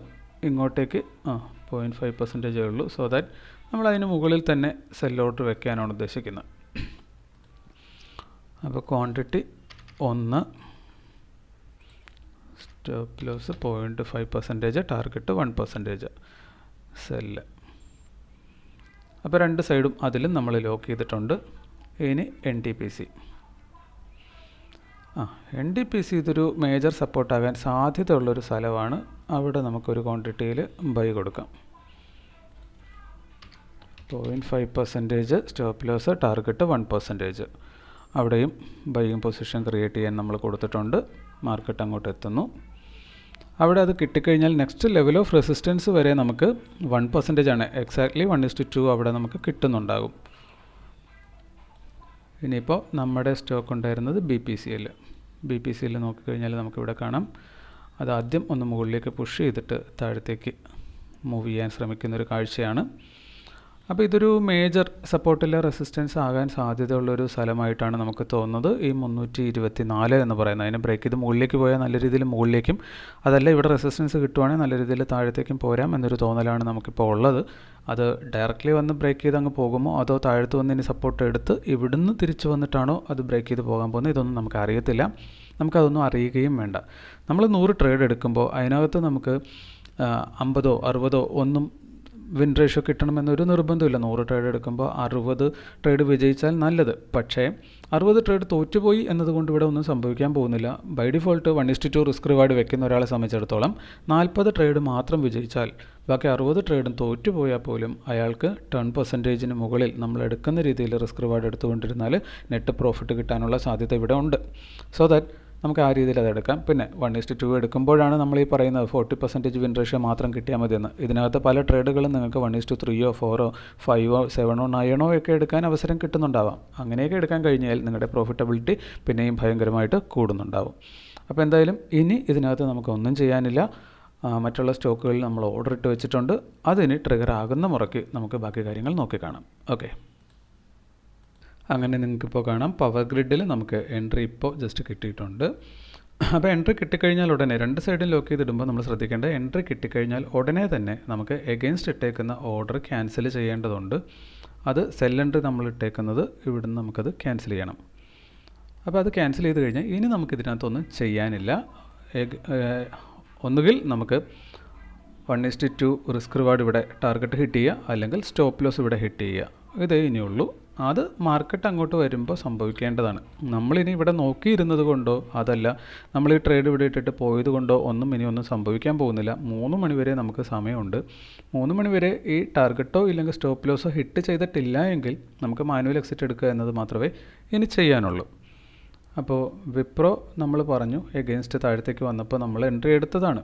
ഇങ്ങോട്ടേക്ക് 0.5% ഉള്ളൂ. സോ ദാറ്റ് നമ്മൾ അതിന് മുകളിൽ തന്നെ സെൽ ഓർഡർ വെക്കാനാണ് ഉദ്ദേശിക്കുന്നത്. അപ്പോൾ quantity 1, stop loss 0.5%, target 1% sell. അപ്പോൾ 2 സൈഡും അതിലും നമ്മൾ ലോക്ക് ചെയ്തിട്ടുണ്ട്. ഇനി NTPC. NTPC ഇതൊരു മേജർ സപ്പോർട്ടാകാൻ സാധ്യതയുള്ളൊരു സ്ഥലമാണ്. അവിടെ നമുക്കൊരു ക്വാണ്ടിറ്റിയിൽ ബൈ കൊടുക്കാം. 0.5% സ്റ്റോപ്പ് ലോസ്, ടാർഗറ്റ് 1%. അവിടെയും ബൈയിങ് പൊസിഷൻ ക്രിയേറ്റ് ചെയ്യാൻ നമ്മൾ കൊടുത്തിട്ടുണ്ട്. മാർക്കറ്റ് അങ്ങോട്ട് എത്തുന്നു. അവിടെ അത് കിട്ടിക്കഴിഞ്ഞാൽ നെക്സ്റ്റ് ലെവൽ ഓഫ് റെസിസ്റ്റൻസ് വരെ നമുക്ക് 1% ആണ്. എക്സാക്ട്ലി 1:2 അവിടെ നമുക്ക് കിട്ടുന്നുണ്ടാകും. ഇനിയിപ്പോൾ നമ്മുടെ സ്റ്റോക്ക് ഉണ്ടായിരുന്നത് BPCL നോക്കിക്കഴിഞ്ഞാൽ നമുക്കിവിടെ കാണാം. അത് ആദ്യം ഒന്ന് മുകളിലേക്ക് പുഷ് ചെയ്തിട്ട് താഴത്തേക്ക് മൂവ് ചെയ്യാൻ ശ്രമിക്കുന്നൊരു കാഴ്ചയാണ്. അപ്പോൾ ഇതൊരു മേജർ സപ്പോർട്ടിലെ റെസിസ്റ്റൻസ് ആകാൻ സാധ്യതയുള്ളൊരു സ്ഥലമായിട്ടാണ് നമുക്ക് തോന്നുന്നത്. ഈ 324 എന്ന് പറയുന്നത്, അതിനെ ബ്രേക്ക് ചെയ്ത് മുകളിലേക്ക് പോയാൽ നല്ല രീതിയിൽ മുകളിലേക്കും, അതല്ല ഇവിടെ റെസിസ്റ്റൻസ് കിട്ടുവാണെങ്കിൽ നല്ല രീതിയിൽ താഴത്തേക്കും പോരാം എന്നൊരു തോന്നലാണ് നമുക്കിപ്പോൾ ഉള്ളത്. അത് ഡയറക്റ്റ്ലി വന്ന് ബ്രേക്ക് ചെയ്ത് അങ്ങ് പോകുമോ, അതോ താഴത്ത് വന്ന് ഇനി സപ്പോർട്ട് എടുത്ത് ഇവിടുന്ന് തിരിച്ചു വന്നിട്ടാണോ അത് ബ്രേക്ക് ചെയ്ത് പോകാൻ പോകുന്നത്, ഇതൊന്നും നമുക്ക് അറിയത്തില്ല. നമുക്കതൊന്നും അറിയുകയും വേണ്ട. നമ്മൾ 100 ട്രേഡ് എടുക്കുമ്പോൾ അതിനകത്ത് നമുക്ക് 50 60 ഒന്നും വിൻ റേഷ്യോ കിട്ടണമെന്നൊരു നിർബന്ധമില്ല. 100 ട്രേഡ് എടുക്കുമ്പോൾ 60 ട്രേഡ് വിജയിച്ചാൽ നല്ലത്. പക്ഷേ 60 ട്രേഡ് തോറ്റുപോയി എന്നതുകൊണ്ട് ഇവിടെ ഒന്നും സംഭവിക്കാൻ പോകുന്നില്ല. ബൈ ഡിഫോൾട്ട് 1:2 റിസ്ക് റിവാർഡ് വെക്കുന്ന ഒരാളെ സംബന്ധിച്ചിടത്തോളം 40 ട്രേഡ് മാത്രം വിജയിച്ചാൽ ബാക്കി 60 ട്രേഡും തോറ്റുപോയാൽ പോലും അയാൾക്ക് 10% മുകളിൽ നമ്മൾ എടുക്കുന്ന രീതിയിൽ റിസ്ക് റിവാർഡ് എടുത്തുകൊണ്ടിരുന്നാൽ നെറ്റ് പ്രോഫിറ്റ് കിട്ടാനുള്ള സാധ്യത ഇവിടെ ഉണ്ട്. സോ ദാറ്റ് നമുക്ക് ആ രീതിയിൽ അതെടുക്കാം. പിന്നെ 1:2 എടുക്കുമ്പോഴാണ് നമ്മൾ ഈ പറയുന്നത് 40% വിൻ റേഷ്യോ മാത്രം കിട്ടിയാൽ മതിയെന്ന്. ഇതിനകത്ത് പല ട്രേഡുകളും നിങ്ങൾക്ക് 1:3 4 5 7 9 ഒക്കെ എടുക്കാൻ അവസരം കിട്ടുന്നുണ്ടാവാം. അങ്ങനെയൊക്കെ എടുക്കാൻ കഴിഞ്ഞാൽ നിങ്ങളുടെ പ്രോഫിറ്റബിലിറ്റി പിന്നെയും ഭയങ്കരമായിട്ട് കൂടുന്നുണ്ടാവും. അപ്പോൾ എന്തായാലും ഇനി ഇതിനകത്ത് നമുക്കൊന്നും ചെയ്യാനില്ല. മറ്റുള്ള സ്റ്റോക്കുകളിൽ നമ്മൾ ഓർഡർ ഇട്ട് വെച്ചിട്ടുണ്ട്. അതിന് ട്രിഗർ ആകുന്ന മുറയ്ക്ക് നമുക്ക് ബാക്കി കാര്യങ്ങൾ നോക്കിക്കാണാം. ഓക്കെ, അങ്ങനെ നിങ്ങൾക്കിപ്പോൾ കാണാം പവർ ഗ്രിഡിൽ നമുക്ക് എൻട്രി ഇപ്പോൾ ജസ്റ്റ് കിട്ടിയിട്ടുണ്ട്. അപ്പോൾ എൻട്രി കിട്ടിക്കഴിഞ്ഞാൽ ഉടനെ 2 സൈഡിൽ ലോക്ക് ചെയ്തിടുമ്പോൾ നമ്മൾ ശ്രദ്ധിക്കേണ്ടത്, എൻട്രി കിട്ടിക്കഴിഞ്ഞാൽ ഉടനെ തന്നെ നമുക്ക് എഗെയിൻസ്റ്റ് ഇട്ടേക്കുന്ന ഓർഡർ ക്യാൻസൽ ചെയ്യേണ്ടതുണ്ട്. അത് സെൽ എൻട്രി നമ്മൾ ഇട്ടേക്കുന്നത് ഇവിടുന്ന് നമുക്കത് ക്യാൻസൽ ചെയ്യണം. അപ്പോൾ അത് ക്യാൻസൽ ചെയ്ത് കഴിഞ്ഞാൽ ഇനി നമുക്കിതിനകത്തൊന്നും ചെയ്യാനില്ല. ഒന്നുകിൽ നമുക്ക് 1:2 റിസ്ക് റിവാർഡ് ഇവിടെ ടാർഗറ്റ് ഹിറ്റ് ചെയ്യുക, അല്ലെങ്കിൽ സ്റ്റോപ്പ് ലോസ് ഇവിടെ ഹിറ്റ് ചെയ്യുക. ഇതേ ഇനിയുള്ളൂ. അത് മാർക്കറ്റ് അങ്ങോട്ട് വരുമ്പോൾ സംഭവിക്കേണ്ടതാണ്. നമ്മളിനി ഇവിടെ നോക്കിയിരുന്നത് കൊണ്ടോ അതല്ല നമ്മൾ ഈ ട്രേഡ് ഇവിടെ ഇട്ടിട്ട് പോയത് കൊണ്ടോ ഒന്നും സംഭവിക്കാൻ പോകുന്നില്ല. 3 മണി വരെ നമുക്ക് സമയമുണ്ട്. 3 മണി വരെ ഈ ടാർഗറ്റോ ഇല്ലെങ്കിൽ സ്റ്റോപ്പ് ലോസോ ഹിറ്റ് ചെയ്തിട്ടില്ല എങ്കിൽ നമുക്ക് മാനുവൽ എക്സിറ്റ് എടുക്കുക എന്നത് മാത്രമേ ഇനി ചെയ്യാനുള്ളൂ. അപ്പോൾ വിപ്രോ നമ്മൾ പറഞ്ഞു എഗെയിൻസ്റ്റ് താഴത്തേക്ക് വന്നപ്പോൾ നമ്മൾ എൻട്രി എടുത്തതാണ്.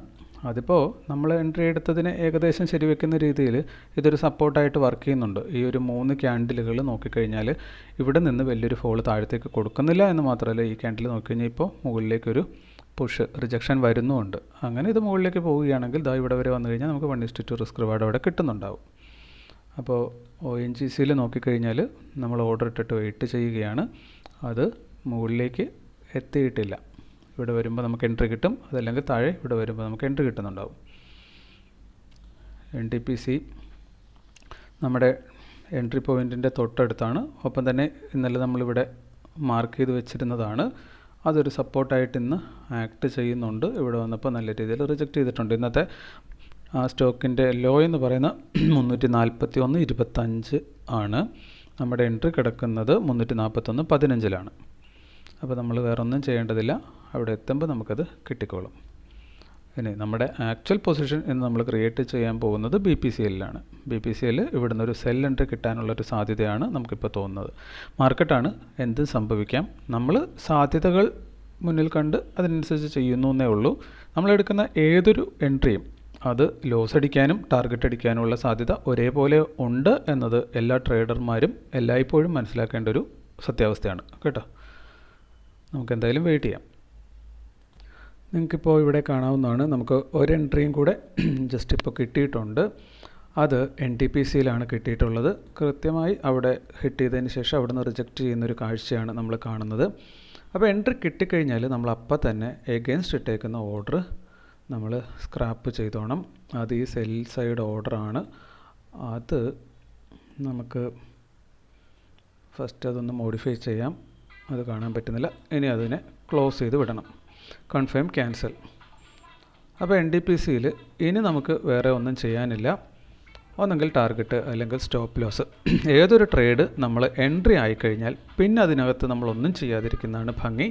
അതിപ്പോൾ നമ്മൾ എൻട്രി എടുത്തതിനെ ഏകദേശം ശരിവെക്കുന്ന രീതിയിൽ ഇതൊരു സപ്പോർട്ടായിട്ട് വർക്ക് ചെയ്യുന്നുണ്ട്. ഈ ഒരു 3 ക്യാൻഡിലുകൾ നോക്കിക്കഴിഞ്ഞാൽ ഇവിടെ നിന്ന് വലിയൊരു ഫോൾ താഴത്തേക്ക് കൊടുക്കുന്നില്ല എന്ന് മാത്രമല്ല, ഈ ക്യാൻഡിൽ നോക്കിക്കഴിഞ്ഞാൽ ഇപ്പോൾ മുകളിലേക്കൊരു പുഷ് റിജക്ഷൻ വരുന്നുമുണ്ട്. അങ്ങനെ ഇത് മുകളിലേക്ക് പോവുകയാണെങ്കിൽ ദാ ഇവിടെ വരെ വന്നു കഴിഞ്ഞാൽ നമുക്ക് 1:2 റിസ്ക് റിവാർഡ് അവിടെ കിട്ടുന്നുണ്ടാവും. അപ്പോൾ ONGCയിൽ നോക്കിക്കഴിഞ്ഞാൽ നമ്മൾ ഓർഡർ ഇട്ടിട്ട് വെയിറ്റ് ചെയ്യുകയാണ്. അത് മുകളിലേക്ക് എത്തിയിട്ടില്ല. ഇവിടെ വരുമ്പോൾ നമുക്ക് എൻട്രി കിട്ടും, അതല്ലെങ്കിൽ താഴെ ഇവിടെ വരുമ്പോൾ നമുക്ക് എൻട്രി കിട്ടുന്നുണ്ടാവും. NTPC നമ്മുടെ എൻട്രി പോയിൻറ്റിൻ്റെ തൊട്ടടുത്താണ്. ഒപ്പം തന്നെ ഇന്നലെ നമ്മളിവിടെ മാർക്ക് ചെയ്ത് വെച്ചിരുന്നതാണ്. അതൊരു സപ്പോർട്ടായിട്ട് ഇന്ന് ആക്ട് ചെയ്യുന്നുണ്ട്. ഇവിടെ വന്നപ്പോൾ നല്ല രീതിയിൽ റിജക്റ്റ് ചെയ്തിട്ടുണ്ട്. ഇന്നത്തെ ആ സ്റ്റോക്കിൻ്റെ ലോ എന്ന് പറയുന്ന 341.25 ആണ്. നമ്മുടെ എൻട്രി കിടക്കുന്നത് 341.15 അപ്പോൾ നമ്മൾ വേറെ ഒന്നും ചെയ്യേണ്ടതില്ല. അവിടെ എത്തുമ്പോൾ നമുക്കത് കിട്ടിക്കോളും. ഇനി നമ്മുടെ ആക്ച്വൽ പൊസിഷൻ എന്ന് നമ്മൾ ക്രിയേറ്റ് ചെയ്യാൻ പോകുന്നത് BPCLലാണ്. BPCL ഇവിടുന്ന് ഒരു സെൽ എൻട്രി കിട്ടാനുള്ളൊരു സാധ്യതയാണ് നമുക്കിപ്പോൾ തോന്നുന്നത്. മാർക്കറ്റാണ്, എന്തും സംഭവിക്കാം. നമ്മൾ സാധ്യതകൾ മുന്നിൽ കണ്ട് അതിനനുസരിച്ച് ചെയ്യുന്നു എന്നേ ഉള്ളൂ. നമ്മളെടുക്കുന്ന ഏതൊരു എൻട്രിയും അത് ലോസ് അടിക്കാനും ടാർഗറ്റ് അടിക്കാനുമുള്ള സാധ്യത ഒരേപോലെ ഉണ്ട് എന്നത് എല്ലാ ട്രേഡർമാരും എല്ലായ്പ്പോഴും മനസ്സിലാക്കേണ്ട ഒരു സത്യാവസ്ഥയാണ് കേട്ടോ. നമുക്കെന്തായാലും വെയിറ്റ് ചെയ്യാം. നിങ്ങൾക്കിപ്പോൾ ഇവിടെ കാണാവുന്നതാണ്, നമുക്ക് ഒരു എൻട്രിയും കൂടെ ജസ്റ്റ് ഇപ്പോൾ കിട്ടിയിട്ടുണ്ട്. അത് NTPCയിലാണ് കിട്ടിയിട്ടുള്ളത്. കൃത്യമായി അവിടെ ഹിറ്റ് ചെയ്തതിന് ശേഷം അവിടെ നിന്ന് റിജക്റ്റ് ചെയ്യുന്നൊരു കാഴ്ചയാണ് നമ്മൾ കാണുന്നത്. അപ്പോൾ എൻട്രി കിട്ടിക്കഴിഞ്ഞാൽ നമ്മൾ അപ്പം തന്നെ എഗെയിൻസ്റ്റ് ഇട്ടേക്കുന്ന ഓർഡർ നമ്മൾ സ്ക്രാപ്പ് ചെയ്തോണം. അത് ഈ സെൽ സൈഡ് ഓർഡറാണ്. അത് നമുക്ക് ഫസ്റ്റ് അതൊന്ന് മോഡിഫൈ ചെയ്യാം. അത് കാണാൻ പറ്റുന്നില്ല. ഇനി അതിനെ ക്ലോസ് ചെയ്ത് വിടണം. Confirm cancel. അപ്പോൾ NTPCയിൽ ഇനി നമുക്ക് വേറെ ഒന്നും ചെയ്യാനില്ല. ഒന്നെങ്കിൽ ടാർഗറ്റ് അല്ലെങ്കിൽ സ്റ്റോപ്പ് ലോസ്. ഏതൊരു ട്രേഡ് നമ്മൾ എൻട്രി ആയിക്കഴിഞ്ഞാൽ പിന്നെ അതിനകത്ത് നമ്മളൊന്നും ചെയ്യാതിരിക്കുന്നതാണ് ഭംഗി.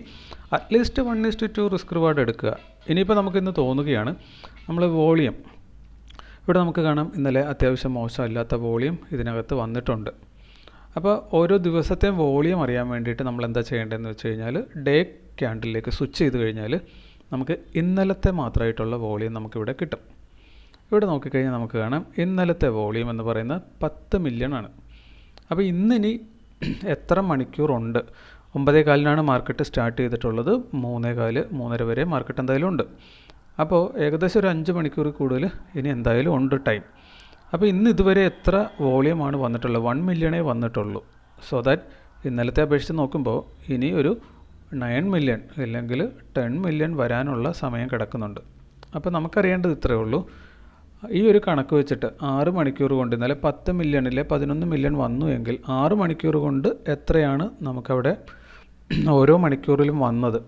അറ്റ്ലീസ്റ്റ് 1:2 റിസ്ക് റിവാർഡ് എടുക്കുക. ഇനിയിപ്പോൾ നമുക്കിന്ന് തോന്നുകയാണ് നമ്മൾ വോളിയം ഇവിടെ നമുക്ക് കാണാം. ഇന്നലെ അത്യാവശ്യം മോശമല്ലാത്ത വോളിയം ഇതിനകത്ത് വന്നിട്ടുണ്ട്. അപ്പോൾ ഓരോ ദിവസത്തെയും വോളിയം അറിയാൻ വേണ്ടിയിട്ട് നമ്മൾ എന്താ ചെയ്യേണ്ടതെന്ന് വെച്ച് കഴിഞ്ഞാൽ ഡേ ക്യാൻഡിലേക്ക് സ്വിച്ച് ചെയ്ത് കഴിഞ്ഞാൽ നമുക്ക് ഇന്നലത്തെ മാത്രമായിട്ടുള്ള വോളിയം നമുക്കിവിടെ കിട്ടും. ഇവിടെ നോക്കിക്കഴിഞ്ഞാൽ നമുക്ക് കാണാം ഇന്നലത്തെ വോളിയം എന്ന് പറയുന്നത് 10 മില്യൺ ആണ്. അപ്പോൾ ഇന്നിനി എത്ര മണിക്കൂറുണ്ട്. 9:15-നാണ് മാർക്കറ്റ് സ്റ്റാർട്ട് ചെയ്തിട്ടുള്ളത്. 3:15, 3:30 വരെ മാർക്കറ്റ് എന്തായാലും ഉണ്ട്. അപ്പോൾ ഏകദേശം ഒരു 5 മണിക്കൂർ കൂടുതൽ ഇനി എന്തായാലും ഉണ്ട് ടൈം. അപ്പോൾ ഇന്ന് ഇതുവരെ എത്ര വോളിയമാണ് വന്നിട്ടുള്ളത്? 1 മില്യണേ വന്നിട്ടുള്ളൂ. സോ ദാറ്റ് ഇന്നലത്തെ അപേക്ഷിച്ച് നോക്കുമ്പോൾ ഇനി ഒരു 9 മില്യൺ അല്ലെങ്കിൽ 10 മില്യൺ വരാനുള്ള സമയം കിടക്കുന്നുണ്ട്. അപ്പോൾ നമുക്കറിയേണ്ടത് ഇത്രയേ ഉള്ളൂ. ഈ ഒരു കണക്ക് വെച്ചിട്ട് 6 മണിക്കൂർ കൊണ്ട് ഇന്നലെ 10 മില്യണിലെ 11 മില്യൺ വന്നു എങ്കിൽ 6 മണിക്കൂർ കൊണ്ട് എത്രയാണ് നമുക്കവിടെ ഓരോ മണിക്കൂറിലും വന്നത്?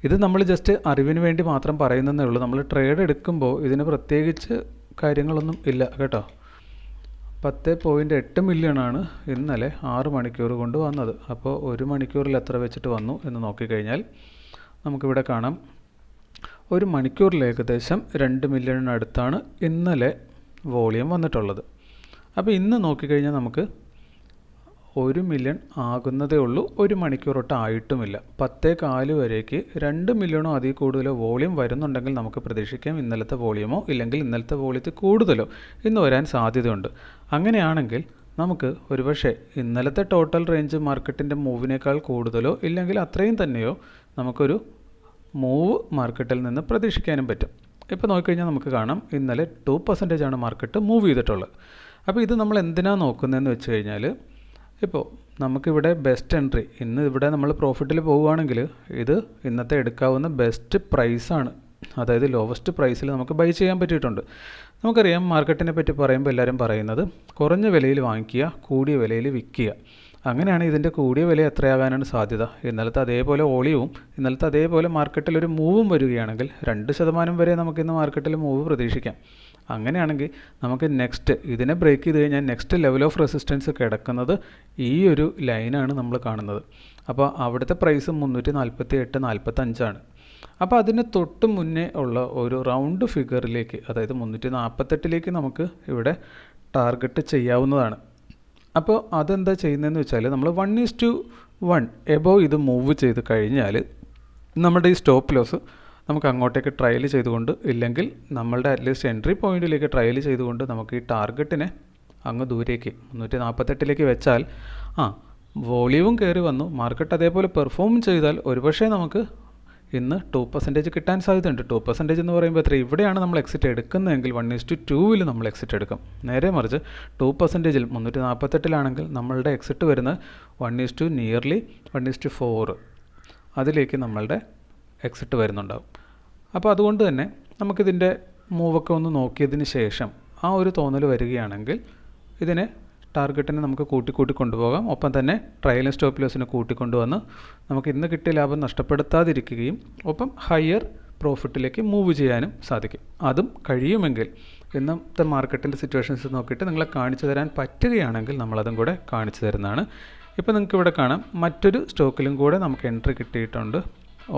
ഇത് നമ്മൾ ജസ്റ്റ് അറിവിന് വേണ്ടി മാത്രം പറയുന്നതേ ഉള്ളൂ. നമ്മൾ ട്രേഡ് എടുക്കുമ്പോൾ ഇതിന് പ്രത്യേകിച്ച് കാര്യങ്ങളൊന്നും ഇല്ല കേട്ടോ. 10.8 മില്യണാണ് ഇന്നലെ 6 മണിക്കൂർ കൊണ്ട് വന്നത്. അപ്പോൾ ഒരു മണിക്കൂറിൽ എത്ര വെച്ചിട്ട് വന്നു എന്ന് നോക്കിക്കഴിഞ്ഞാൽ നമുക്കിവിടെ കാണാം, ഒരു മണിക്കൂറിൽ ഏകദേശം 2 മില്യണിനടുത്താണ് ഇന്നലെ വോളിയം വന്നിട്ടുള്ളത്. അപ്പോൾ ഇന്ന് നോക്കിക്കഴിഞ്ഞാൽ നമുക്ക് 1 മില്യൺ ആകുന്നതേ ഉള്ളൂ. ഒരു മണിക്കൂറൊട്ട് ആയിട്ടുമില്ല. 10:15 വരേക്ക് 2 മില്യണോ അതിൽ കൂടുതലോ വോളിയം വരുന്നുണ്ടെങ്കിൽ നമുക്ക് പ്രതീക്ഷിക്കാം ഇന്നലത്തെ വോളിയമോ ഇല്ലെങ്കിൽ ഇന്നലത്തെ വോളിയത്തിൽ കൂടുതലോ ഇന്ന് വരാൻ സാധ്യതയുണ്ട്. അങ്ങനെയാണെങ്കിൽ നമുക്ക് ഒരുപക്ഷെ ഇന്നലത്തെ ടോട്ടൽ റേഞ്ച് മാർക്കറ്റിൻ്റെ മൂവിനേക്കാൾ കൂടുതലോ ഇല്ലെങ്കിൽ അത്രയും തന്നെയോ നമുക്കൊരു മൂവ് മാർക്കറ്റിൽ നിന്ന് പ്രതീക്ഷിക്കാനും പറ്റും. ഇപ്പോൾ നോക്കിക്കഴിഞ്ഞാൽ നമുക്ക് കാണാം ഇന്നലെ 2% മാർക്കറ്റ് മൂവ് ചെയ്തിട്ടുള്ളത്. അപ്പോൾ ഇത് നമ്മൾ എന്തിനാണ് നോക്കുന്നതെന്ന് വെച്ച് കഴിഞ്ഞാൽ, ഇപ്പോൾ നമുക്കിവിടെ ബെസ്റ്റ് എൻട്രി ഇന്ന് ഇവിടെ നമ്മൾ പ്രോഫിറ്റിൽ പോവുകയാണെങ്കിൽ ഇത് ഇന്നത്തെ എടുക്കാവുന്ന ബെസ്റ്റ് പ്രൈസാണ്. അതായത് ലോവസ്റ്റ് പ്രൈസിൽ നമുക്ക് ബൈ ചെയ്യാൻ പറ്റിയിട്ടുണ്ട്. നമുക്കറിയാം മാർക്കറ്റിനെ പറ്റി പറയുമ്പോൾ എല്ലാവരും പറയുന്നത് കുറഞ്ഞ വിലയിൽ വാങ്ങിക്കുക, കൂടിയ വിലയിൽ വിൽക്കുക. അങ്ങനെയാണ് ഇതിൻ്റെ കൂടിയ വില എത്രയാകാനാണ് സാധ്യത? ഇന്നലത്തെ അതേപോലെ വോളിയവും ഇന്നലത്തെ അതേപോലെ മാർക്കറ്റിലൊരു മൂവും വരികയാണെങ്കിൽ 2% വരെ നമുക്കിന്ന് മാർക്കറ്റിൽ മൂവ് പ്രതീക്ഷിക്കാം. അങ്ങനെയാണെങ്കിൽ നമുക്ക് നെക്സ്റ്റ് ഇതിനെ ബ്രേക്ക് ചെയ്ത് കഴിഞ്ഞാൽ നെക്സ്റ്റ് ലെവൽ ഓഫ് റെസിസ്റ്റൻസ് കിടക്കുന്നത് ഈ ഒരു ലൈനാണ് നമ്മൾ കാണുന്നത്. അപ്പോൾ അവിടുത്തെ പ്രൈസ് 348-45 അപ്പോൾ അതിന് തൊട്ട് മുന്നേ ഉള്ള ഒരു റൗണ്ട് ഫിഗറിലേക്ക്, അതായത് 348 നമുക്ക് ഇവിടെ ടാർഗറ്റ് ചെയ്യാവുന്നതാണ്. അപ്പോൾ അതെന്താ ചെയ്യുന്നതെന്ന് വെച്ചാൽ നമ്മൾ 1:1 എബോവ് ഇത് മൂവ് ചെയ്ത് കഴിഞ്ഞാൽ നമ്മുടെ ഈ സ്റ്റോപ്പ് ലോസ് നമുക്ക് അങ്ങോട്ടേക്ക് ട്രയൽ ചെയ്തുകൊണ്ട് ഇല്ലെങ്കിൽ നമ്മളുടെ അറ്റ്ലീസ്റ്റ് എൻട്രി പോയിന്റിലേക്ക് ട്രയൽ ചെയ്തുകൊണ്ട് നമുക്ക് ഈ ടാർഗറ്റിനെ അങ്ങ് ദൂരേക്ക് 348 വെച്ചാൽ വോളിയവും കയറി വന്നു, മാർക്കറ്റ് അതേപോലെ പെർഫോം ചെയ്താൽ ഒരുപക്ഷെ നമുക്ക് ഇന്ന് 2% കിട്ടാൻ സാധ്യതയുണ്ട്. 2% എന്ന് പറയുമ്പോൾ എത്ര? ഇവിടെയാണ് നമ്മൾ എക്സിറ്റ് എടുക്കുന്നതെങ്കിൽ 1:2 നമ്മൾ എക്സിറ്റ് എടുക്കും. നേരെ മറിച്ച് 2% 348 നമ്മളുടെ എക്സിറ്റ് വരുന്നത് 1:4 അതിലേക്ക് നമ്മളുടെ എക്സിറ്റ് വരുന്നുണ്ടാവും. അപ്പോൾ അതുകൊണ്ട് തന്നെ നമുക്കിതിൻ്റെ മൂവൊക്കെ ഒന്ന് നോക്കിയതിന് ശേഷം ആ ഒരു തോന്നൽ വരികയാണെങ്കിൽ ഇതിനെ ടാർഗറ്റിനെ നമുക്ക് കൂട്ടി കൊണ്ടുപോകാം. ഒപ്പം തന്നെ ട്രയൽ സ്റ്റോപ്പ് ലോസിനെ കൂട്ടിക്കൊണ്ടുവന്ന് നമുക്ക് ഇന്ന് കിട്ടിയ ലാഭം നഷ്ടപ്പെടുത്താതിരിക്കുകയും ഒപ്പം ഹയർ പ്രോഫിറ്റിലേക്ക് മൂവ് ചെയ്യാനും സാധിക്കും. അതും കഴിയുമെങ്കിൽ ഇന്നത്തെ മാർക്കറ്റിൻ്റെ സിറ്റുവേഷൻസ് നോക്കിയിട്ട് നിങ്ങളെ കാണിച്ചു തരാൻ പറ്റുകയാണെങ്കിൽ നമ്മളതും കൂടെ കാണിച്ചു തരുന്നതാണ്. ഇപ്പോൾ നിങ്ങൾക്ക് ഇവിടെ കാണാം മറ്റൊരു സ്റ്റോക്കിലും കൂടെ നമുക്ക് എൻട്രി കിട്ടിയിട്ടുണ്ട്.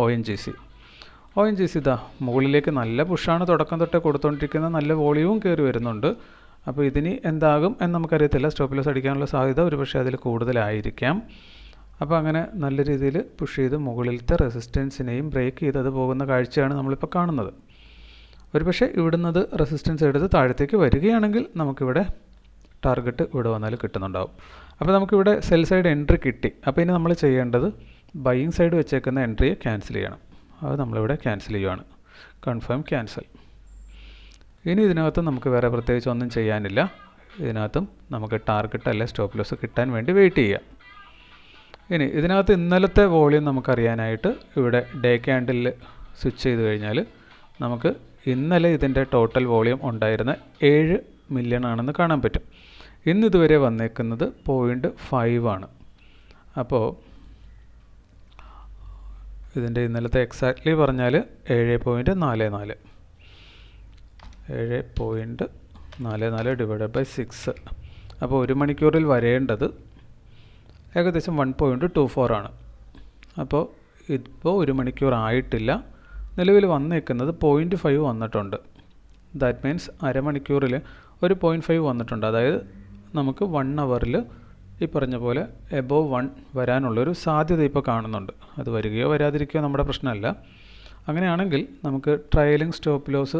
ONGC ഇതാ മുകളിലേക്ക് നല്ല പുഷാണ് തുടക്കം തൊട്ടേ കൊടുത്തുകൊണ്ടിരിക്കുന്ന, നല്ല വോളിയവും കയറി വരുന്നുണ്ട്. അപ്പോൾ ഇതിന് എന്താകും എന്ന് നമുക്കറിയത്തില്ല. സ്റ്റോപ്പ് ലോസ് അടിക്കാനുള്ള സാധ്യത ഒരുപക്ഷെ അതിൽ കൂടുതലായിരിക്കാം. അപ്പോൾ അങ്ങനെ നല്ല രീതിയിൽ പുഷ് ചെയ്ത് മുകളിലത്തെ റെസിസ്റ്റൻസിനെയും ബ്രേക്ക് ചെയ്ത് അത് പോകുന്ന കാഴ്ചയാണ് നമ്മളിപ്പോൾ കാണുന്നത്. ഒരുപക്ഷെ ഇവിടുന്നത് റെസിസ്റ്റൻസ് എടുത്ത് താഴത്തേക്ക് വരികയാണെങ്കിൽ നമുക്കിവിടെ ടാർഗറ്റ് ഇവിടെ വന്നാൽ കിട്ടുന്നുണ്ടാവും. അപ്പോൾ നമുക്കിവിടെ സെൽ സൈഡ് എൻട്രി കിട്ടി. അപ്പോൾ ഇനി നമ്മൾ ചെയ്യേണ്ടത് ബൈയിങ് സൈഡ് വെച്ചേക്കുന്ന എൻട്രിയെ ക്യാൻസൽ ചെയ്യണം. അത് നമ്മളിവിടെ ക്യാൻസൽ ചെയ്യുകയാണ്. Confirm cancel. ഇനി ഇതിനകത്ത് നമുക്ക് വേറെ പ്രത്യേകിച്ച് ഒന്നും ചെയ്യാനില്ല. ഇതിനകത്തും നമുക്ക് ടാർഗറ്റ് അല്ലെ സ്റ്റോപ്പ് ലോസ് കിട്ടാൻ വേണ്ടി വെയിറ്റ് ചെയ്യാം. ഇനി ഇതിനകത്ത് ഇന്നലത്തെ വോളിയം നമുക്കറിയാനായിട്ട് ഇവിടെ ഡേ ക്യാൻഡിലിൽ സ്വിച്ച് ചെയ്ത് കഴിഞ്ഞാൽ നമുക്ക് ഇന്നലെ ഇതിൻ്റെ ടോട്ടൽ വോളിയം ഉണ്ടായിരുന്ന 7 മില്യൺ ആണെന്ന് കാണാൻ പറ്റും. ഇന്നിതുവരെ വന്നേക്കുന്നത് 0.5 അപ്പോൾ ഇതിൻ്റെ ഇന്നലത്തെ എക്സാക്ട്ലി പറഞ്ഞാൽ 7.44 ഡിവൈഡഡ് ബൈ 6. അപ്പോൾ ഒരു മണിക്കൂറിൽ വരേണ്ടത് ഏകദേശം 1.24 അപ്പോൾ ഇപ്പോൾ ഒരു മണിക്കൂർ ആയിട്ടില്ല. നിലവിൽ വന്നേക്കുന്നത് 0.5 വന്നിട്ടുണ്ട്. ദാറ്റ് മീൻസ് അരമണിക്കൂറിൽ ഒരു 0.5 വന്നിട്ടുണ്ട്. അതായത് നമുക്ക് 1 അവറിൽ ഈ പറഞ്ഞ പോലെ എബോവ് 1 വരാനുള്ളൊരു സാധ്യത ഇപ്പോൾ കാണുന്നുണ്ട്. അത് വരികയോ വരാതിരിക്കുകയോ നമ്മുടെ പ്രശ്നമല്ല. അങ്ങനെയാണെങ്കിൽ നമുക്ക് ട്രയലിംഗ് സ്റ്റോപ്പ് ലോസ്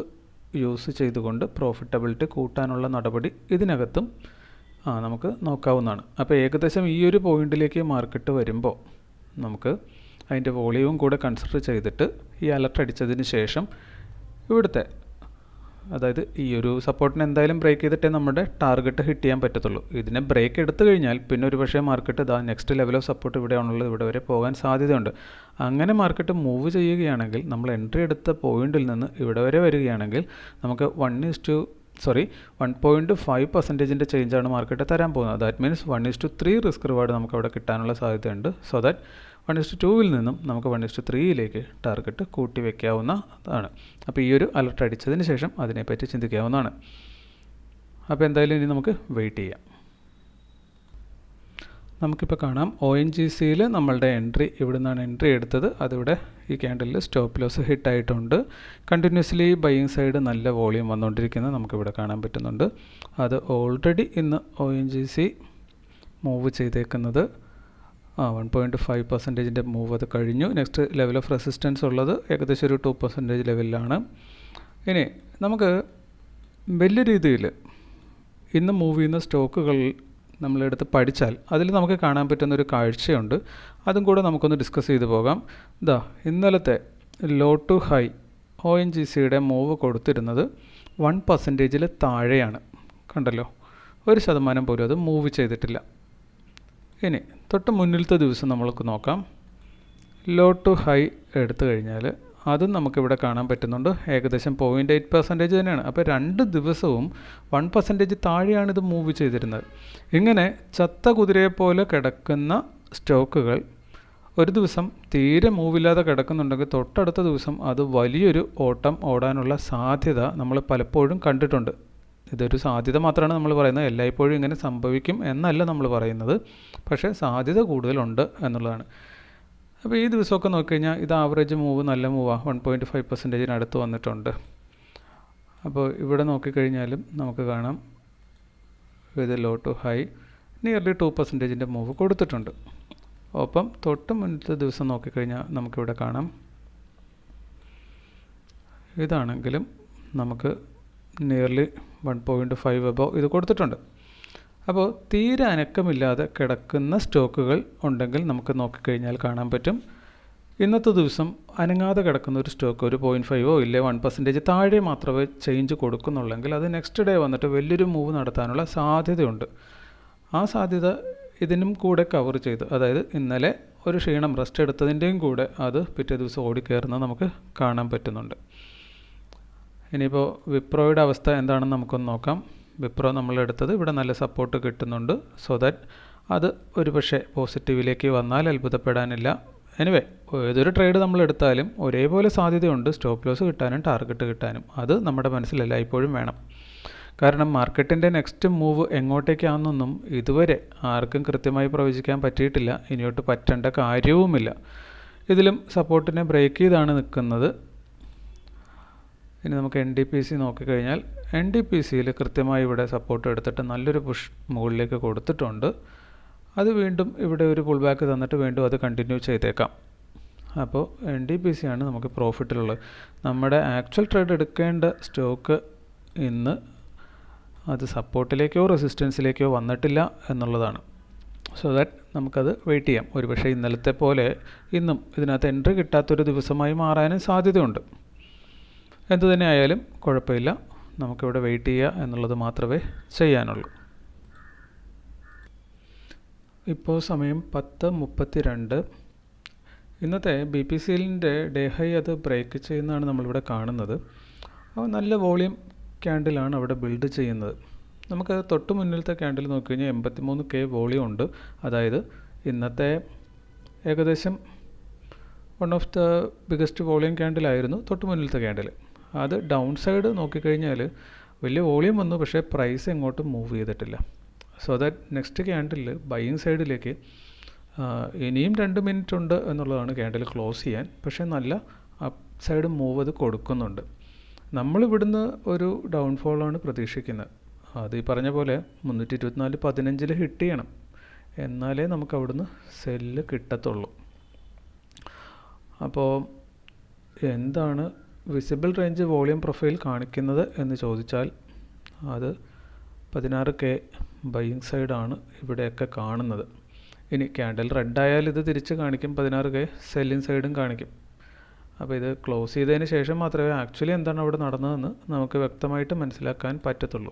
യൂസ് ചെയ്തുകൊണ്ട് പ്രോഫിറ്റബിലിറ്റി കൂട്ടാനുള്ള നടപടി ഇതിനകത്തും നമുക്ക് നോക്കാവുന്നതാണ്. അപ്പോൾ ഏകദേശം ഈ ഒരു പോയിന്റിലേക്ക് മാർക്കറ്റ് വരുമ്പോൾ നമുക്ക് അതിൻ്റെ വോളിയവും കൂടെ കൺസിഡർ ചെയ്തിട്ട് ഈ അലർട്ട് അടിച്ചതിന് ശേഷം ഇവിടുത്തെ, അതായത് ഈ ഒരു സപ്പോർട്ടിനെ എന്തായാലും ബ്രേക്ക് ചെയ്തിട്ടേ നമ്മുടെ ടാർഗറ്റ് ഹിറ്റ് ചെയ്യാൻ പറ്റത്തുള്ളൂ. ഇതിനെ ബ്രേക്ക് എടുത്തു കഴിഞ്ഞാൽ പിന്നെ ഒരു പക്ഷേ market next level of support ഇവിടെയാണുള്ളത്, ഇവിടെ വരെ പോകാൻ സാധ്യതയുണ്ട്. അങ്ങനെ മാർക്കറ്റ് മൂവ് ചെയ്യുകയാണെങ്കിൽ നമ്മൾ എൻട്രി എടുത്ത പോയിന്റിൽ നിന്ന് ഇവിടെ വരെ വരികയാണെങ്കിൽ നമുക്ക് 1.5% ചേഞ്ചാണ് മാർക്കറ്റ് തരാൻ പോകുന്നത്. ദാറ്റ് മീൻസ് 1:3 റിസ്ക് റിവാർഡ് നമുക്ക് അവിടെ കിട്ടാനുള്ള സാധ്യതയുണ്ട്. സോ ദാറ്റ് 1:2 നിന്നും നമുക്ക് 1:3 ടാർഗറ്റ് കൂട്ടി വയ്ക്കാവുന്നതാണ്. അപ്പോൾ ഈ ഒരു അലർട്ട് അടിച്ചതിന് ശേഷം അതിനെപ്പറ്റി ചിന്തിക്കാവുന്നതാണ്. അപ്പോൾ എന്തായാലും ഇനി നമുക്ക് വെയിറ്റ് ചെയ്യാം. നമുക്കിപ്പോൾ കാണാം ONGCയിൽ നമ്മളുടെ എൻട്രി ഇവിടെ നിന്നാണ് എൻട്രി എടുത്തത്. അതിവിടെ ഈ ക്യാൻഡലിൽ സ്റ്റോപ്പ് ലോസ് ഹിറ്റായിട്ടുണ്ട്. കണ്ടിന്യൂസ്ലി ബൈയിങ് സൈഡ് നല്ല വോളിയം വന്നുകൊണ്ടിരിക്കുന്നത് നമുക്കിവിടെ കാണാൻ പറ്റുന്നുണ്ട്. അത് ഓൾറെഡി ഇന്ന് ONGC മൂവ് ചെയ്തേക്കുന്നത് 1.5% മൂവ് അത് കഴിഞ്ഞു. നെക്സ്റ്റ് ലെവൽ ഓഫ് റെസിസ്റ്റൻസ് ഉള്ളത് ഏകദേശം ഒരു 2% ലെവലിലാണ്. ഇനി നമുക്ക് വലിയ രീതിയിൽ ഇന്ന് മൂവ് ചെയ്യുന്ന സ്റ്റോക്കുകൾ നമ്മളെടുത്ത് പഠിച്ചാൽ അതിൽ നമുക്ക് കാണാൻ പറ്റുന്നൊരു കാഴ്ചയുണ്ട്. അതും കൂടെ നമുക്കൊന്ന് ഡിസ്കസ് ചെയ്ത് പോകാം. ഇന്നലത്തെ ലോ ടു ഹൈ ONGCയുടെ മൂവ് കൊടുത്തിരുന്നത് 1% താഴെയാണ്. കണ്ടല്ലോ, 1% പോലും അത് മൂവ് ചെയ്തിട്ടില്ല. ഇനി തൊട്ട് മുന്നിലത്തെ ദിവസം നമ്മൾക്ക് നോക്കാം. ലോ ടു ഹൈ എടുത്തു കഴിഞ്ഞാൽ അതും നമുക്കിവിടെ കാണാൻ പറ്റുന്നുണ്ട്. ഏകദേശം 0.8% തന്നെയാണ്. അപ്പോൾ 2 ദിവസവും 1% താഴെയാണ് ഇത് മൂവ് ചെയ്തിരുന്നത്. ഇങ്ങനെ ചത്ത കുതിരയെപ്പോലെ കിടക്കുന്ന സ്റ്റോക്കുകൾ ഒരു ദിവസം തീരെ മൂവില്ലാതെ കിടക്കുന്നുണ്ടെങ്കിൽ തൊട്ടടുത്ത ദിവസം അത് വലിയൊരു ഓട്ടം ഓടാനുള്ള സാധ്യത നമ്മൾ പലപ്പോഴും കണ്ടിട്ടുണ്ട്. ഇതൊരു സാധ്യത മാത്രമാണ് നമ്മൾ പറയുന്നത്, എല്ലായ്പ്പോഴും ഇങ്ങനെ സംഭവിക്കും എന്നല്ല നമ്മൾ പറയുന്നത്. പക്ഷേ സാധ്യത കൂടുതലുണ്ട് എന്നുള്ളതാണ്. അപ്പോൾ ഈ ദിവസമൊക്കെ നോക്കിക്കഴിഞ്ഞാൽ ഇത് ആവറേജ് മൂവ് നല്ല മൂവാണ്, 1.5% അടുത്ത് വന്നിട്ടുണ്ട്. അപ്പോൾ ഇവിടെ നോക്കിക്കഴിഞ്ഞാലും നമുക്ക് കാണാം ഇത് low to high nearly 2% move കൊടുത്തിട്ടുണ്ട്. ഒപ്പം തൊട്ട് മുന്നത്തെ ദിവസം നോക്കിക്കഴിഞ്ഞാൽ നമുക്കിവിടെ കാണാം ഇതാണെങ്കിലും നമുക്ക് നിയർലി 1.5 അബവ് ഇത് കൊടുത്തിട്ടുണ്ട്. അപ്പോൾ തീരെ അനക്കമില്ലാതെ കിടക്കുന്ന സ്റ്റോക്കുകൾ ഉണ്ടെങ്കിൽ നമുക്ക് നോക്കിക്കഴിഞ്ഞാൽ കാണാൻ പറ്റും. ഇന്നത്തെ ദിവസം അനങ്ങാതെ കിടക്കുന്ന ഒരു സ്റ്റോക്ക് ഒരു 0.5 ഇല്ലേ 1% താഴെ മാത്രമേ ചേഞ്ച് കൊടുക്കുന്നുള്ളെങ്കിൽ അത് നെക്സ്റ്റ് ഡേ വന്നിട്ട് വലിയൊരു മൂവ് നടത്താനുള്ള സാധ്യതയുണ്ട്. ആ സാധ്യത ഇതിനും കൂടെ കവർ ചെയ്ത്, അതായത് ഇന്നലെ ഒരു ക്ഷീണം റെസ്റ്റ് എടുത്തതിൻ്റെയും കൂടെ അത് പിറ്റേ ദിവസം ഓടിക്കയറുന്നത് നമുക്ക് കാണാൻ പറ്റുന്നുണ്ട്. ഇനിയിപ്പോൾ വിപ്രോയുടെ അവസ്ഥ എന്താണെന്ന് നമുക്കൊന്ന് നോക്കാം. വിപ്രോ നമ്മളെടുത്തത് ഇവിടെ നല്ല സപ്പോർട്ട് കിട്ടുന്നുണ്ട്. സോ ദാറ്റ് അത് ഒരു പക്ഷേ പോസിറ്റീവിലേക്ക് വന്നാൽ അത്ഭുതപ്പെടാനില്ല. എനിവേ ഏതൊരു ട്രേഡ് നമ്മളെടുത്താലും ഒരേപോലെ സാധ്യതയുണ്ട് സ്റ്റോപ്പ് ലോസ് കിട്ടാനും ടാർഗറ്റ് കിട്ടാനും. അത് നമ്മുടെ മനസ്സിലല്ല ഇപ്പോഴും വേണം. കാരണം മാർക്കറ്റിൻ്റെ നെക്സ്റ്റ് മൂവ് എങ്ങോട്ടേക്കാണെന്നൊന്നും ഇതുവരെ ആർക്കും കൃത്യമായി പ്രവചിക്കാൻ പറ്റിയിട്ടില്ല. ഇനിയോട്ട് പറ്റേണ്ട കാര്യവുമില്ല. ഇതിലും സപ്പോർട്ടിനെ ബ്രേക്ക് ചെയ്താണ് നിൽക്കുന്നത്. ഇനി നമുക്ക് NDPC നോക്കിക്കഴിഞ്ഞാൽ NDPCയിൽ കൃത്യമായി ഇവിടെ സപ്പോർട്ട് എടുത്തിട്ട് നല്ലൊരു പുഷ് മുകളിലേക്ക് കൊടുത്തിട്ടുണ്ട്. അത് വീണ്ടും ഇവിടെ ഒരു പുൾ ബാക്ക് തന്നിട്ട് വീണ്ടും അത് കണ്ടിന്യൂ ചെയ്തേക്കാം. അപ്പോൾ NDPC ആണ് നമുക്ക് പ്രോഫിറ്റിലുള്ളത്. നമ്മുടെ ആക്ച്വൽ ട്രേഡ് എടുക്കേണ്ട സ്റ്റോക്ക് ഇന്ന് അത് സപ്പോർട്ടിലേക്കോ റെസിസ്റ്റൻസിലേക്കോ വന്നിട്ടില്ല എന്നുള്ളതാണ്. സോ ദാറ്റ് നമുക്കത് വെയിറ്റ് ചെയ്യാം. ഒരുപക്ഷെ ഇന്നലത്തെ പോലെ ഇന്നും ഇതിനകത്ത് എൻട്രി കിട്ടാത്തൊരു ദിവസമായി മാറാനും സാധ്യതയുണ്ട്. എന്തു തന്നെ ആയാലും കുഴപ്പമില്ല, നമുക്കിവിടെ വെയിറ്റ് ചെയ്യുക എന്നുള്ളത് മാത്രമേ ചെയ്യാനുള്ളൂ. ഇപ്പോൾ സമയം 10:32. ഇന്നത്തെ BPCLൻ്റെ ഡേ ഹൈ അത് ബ്രേക്ക് ചെയ്യുന്നതാണ് നമ്മളിവിടെ കാണുന്നത്. അപ്പോൾ നല്ല വോളിയം ക്യാൻഡിലാണ് അവിടെ ബിൽഡ് ചെയ്യുന്നത്. നമുക്ക് തൊട്ട് മുന്നിലത്തെ ക്യാൻഡിൽ നോക്കിക്കഴിഞ്ഞാൽ 83K വോളിയം ഉണ്ട്. അതായത് ഇന്നത്തെ ഏകദേശം one of the biggest volume ക്യാൻഡിലായിരുന്നു തൊട്ട് മുന്നിലത്തെ ക്യാൻഡിൽ. അത് ഡൗൺ സൈഡ് നോക്കിക്കഴിഞ്ഞാൽ വലിയ വോളിയം വന്നു, പക്ഷേ പ്രൈസ് എങ്ങോട്ടും മൂവ് ചെയ്തിട്ടില്ല. So that next candle buying സൈഡിലേക്ക് ഇനിയും 2 മിനിറ്റ് ഉണ്ട് എന്നുള്ളതാണ് ക്യാൻഡിൽ ക്ലോസ് ചെയ്യാൻ. പക്ഷേ നല്ല അപ്പ് സൈഡ് മൂവ് അത് കൊടുക്കുന്നുണ്ട്. നമ്മളിവിടുന്ന് ഒരു ഡൗൺഫോളാണ് പ്രതീക്ഷിക്കുന്നത്. അത് ഈ പറഞ്ഞ പോലെ 324.15 ഹിറ്റ് ചെയ്യണം, എന്നാലേ നമുക്ക് അവിടുന്ന് സെല്ല് കിട്ടത്തുള്ളൂ. അപ്പോൾ എന്താണ് വിസിബിൾ റേഞ്ച് വോളിയം പ്രൊഫൈൽ കാണിക്കുന്നത് എന്ന് ചോദിച്ചാൽ അത് 16K ബൈയിങ് സൈഡാണ് ഇവിടെയൊക്കെ കാണുന്നത്. ഇനി ക്യാൻഡിൽ റെഡ് ആയാൽ ഇത് തിരിച്ച് കാണിക്കും, 16K സെല്ലിങ് സൈഡും കാണിക്കും. അപ്പോൾ ഇത് ക്ലോസ് ചെയ്തതിന് ശേഷം മാത്രമേ ആക്ച്വലി എന്താണ് അവിടെ നടന്നതെന്ന് നമുക്ക് വ്യക്തമായിട്ട് മനസ്സിലാക്കാൻ പറ്റത്തുള്ളൂ.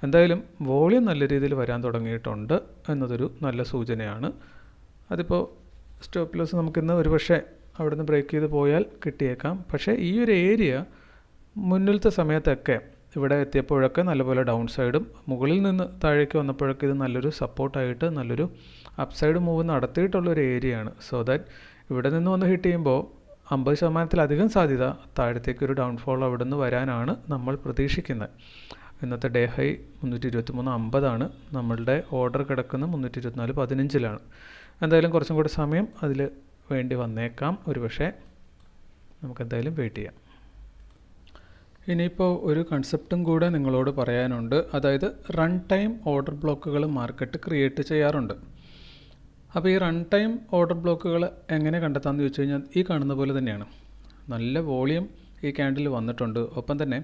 എന്തായാലും വോളിയം നല്ല രീതിയിൽ വരാൻ തുടങ്ങിയിട്ടുണ്ട് എന്നതൊരു നല്ല സൂചനയാണ്. അതിപ്പോൾ സ്റ്റോപ്പ് ലോസ് നമുക്കിന്ന് ഒരു പക്ഷേ അവിടെ നിന്ന് ബ്രേക്ക് ചെയ്ത് പോയാൽ കിട്ടിയേക്കാം. പക്ഷേ ഈ ഒരു ഏരിയ മുന്നിലത്തെ സമയത്തൊക്കെ ഇവിടെ എത്തിയപ്പോഴൊക്കെ നല്ലപോലെ ഡൗൺ സൈഡും മുകളിൽ നിന്ന് താഴേക്ക് വന്നപ്പോഴൊക്കെ ഇത് നല്ലൊരു സപ്പോർട്ടായിട്ട് നല്ലൊരു അപ്സൈഡ് മൂവ് നടത്തിയിട്ടുള്ളൊരു ഏരിയയാണ്. സോ ദാറ്റ് ഇവിടെ നിന്ന് വന്ന് ഹിറ്റ് ചെയ്യുമ്പോൾ 50%-ലധികം സാധ്യത താഴത്തേക്കൊരു ഡൗൺഫോൾ അവിടെ നിന്ന് വരാനാണ് നമ്മൾ പ്രതീക്ഷിക്കുന്നത്. ഇന്നത്തെ ഡേ ഹൈ 323.50 നമ്മളുടെ ഓർഡർ കിടക്കുന്ന 324.15 എന്തായാലും കുറച്ചും കൂടി സമയം അതിൽ വേണ്ടി വന്നേക്കാം. ഒരു പക്ഷേ നമുക്കെന്തായാലും വെയിറ്റ് ചെയ്യാം. ഇനിയിപ്പോൾ ഒരു കൺസെപ്റ്റും കൂടെ നിങ്ങളോട് പറയാനുണ്ട്. അതായത് റൺ ടൈം ഓർഡർ ബ്ലോക്കുകൾ മാർക്കറ്റ് ക്രിയേറ്റ് ചെയ്യാറുണ്ട്. അപ്പോൾ ഈ റൺ ടൈം ഓർഡർ ബ്ലോക്കുകൾ എങ്ങനെ കണ്ടെത്താമെന്ന് ചോദിച്ചു കഴിഞ്ഞാൽ ഈ കാണുന്ന പോലെ തന്നെയാണ്. നല്ല വോളിയം ഈ ക്യാൻഡിൽ വന്നിട്ടുണ്ട്. ഒപ്പം തന്നെ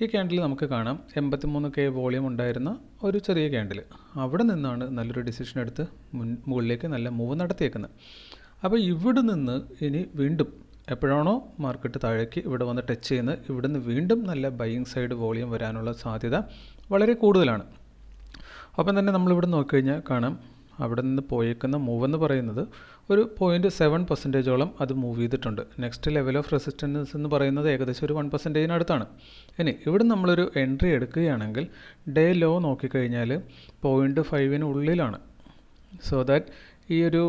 ഈ ക്യാൻഡിൽ നമുക്ക് കാണാം 83K വോളിയം ഉണ്ടായിരുന്ന ഒരു ചെറിയ ക്യാൻഡിൽ. അവിടെ നിന്നാണ് നല്ലൊരു ഡിസിഷൻ എടുത്ത് മുകളിലേക്ക് നല്ല മൂവ് നടത്തിയേക്കുന്നത്. അപ്പോൾ ഇവിടെ നിന്ന് ഇനി വീണ്ടും എപ്പോഴാണോ മാർക്കറ്റ് താഴേക്ക് ഇവിടെ വന്ന് ടച്ച് ചെയ്യുന്നത്, ഇവിടെ നിന്ന് വീണ്ടും നല്ല ബൈയിങ് സൈഡ് വോളിയം വരാനുള്ള സാധ്യത വളരെ കൂടുതലാണ്. ഒപ്പം തന്നെ നമ്മളിവിടെ നോക്കിക്കഴിഞ്ഞാൽ കാണാം അവിടെ നിന്ന് പോയേക്കുന്ന മൂവ് എന്ന് പറയുന്നത് ഒരു 0.7% അത് മൂവ് ചെയ്തിട്ടുണ്ട്. നെക്സ്റ്റ് ലെവൽ ഓഫ് റെസിസ്റ്റൻസ് എന്ന് പറയുന്നത് ഏകദേശം ഒരു 1% അടുത്താണ്. ഇനി ഇവിടെ നമ്മളൊരു എൻട്രി എടുക്കുകയാണെങ്കിൽ ഡേ ലോ നോക്കിക്കഴിഞ്ഞാൽ 0.5 ഉള്ളിലാണ്. സോ ദാറ്റ് ഈ ഒരു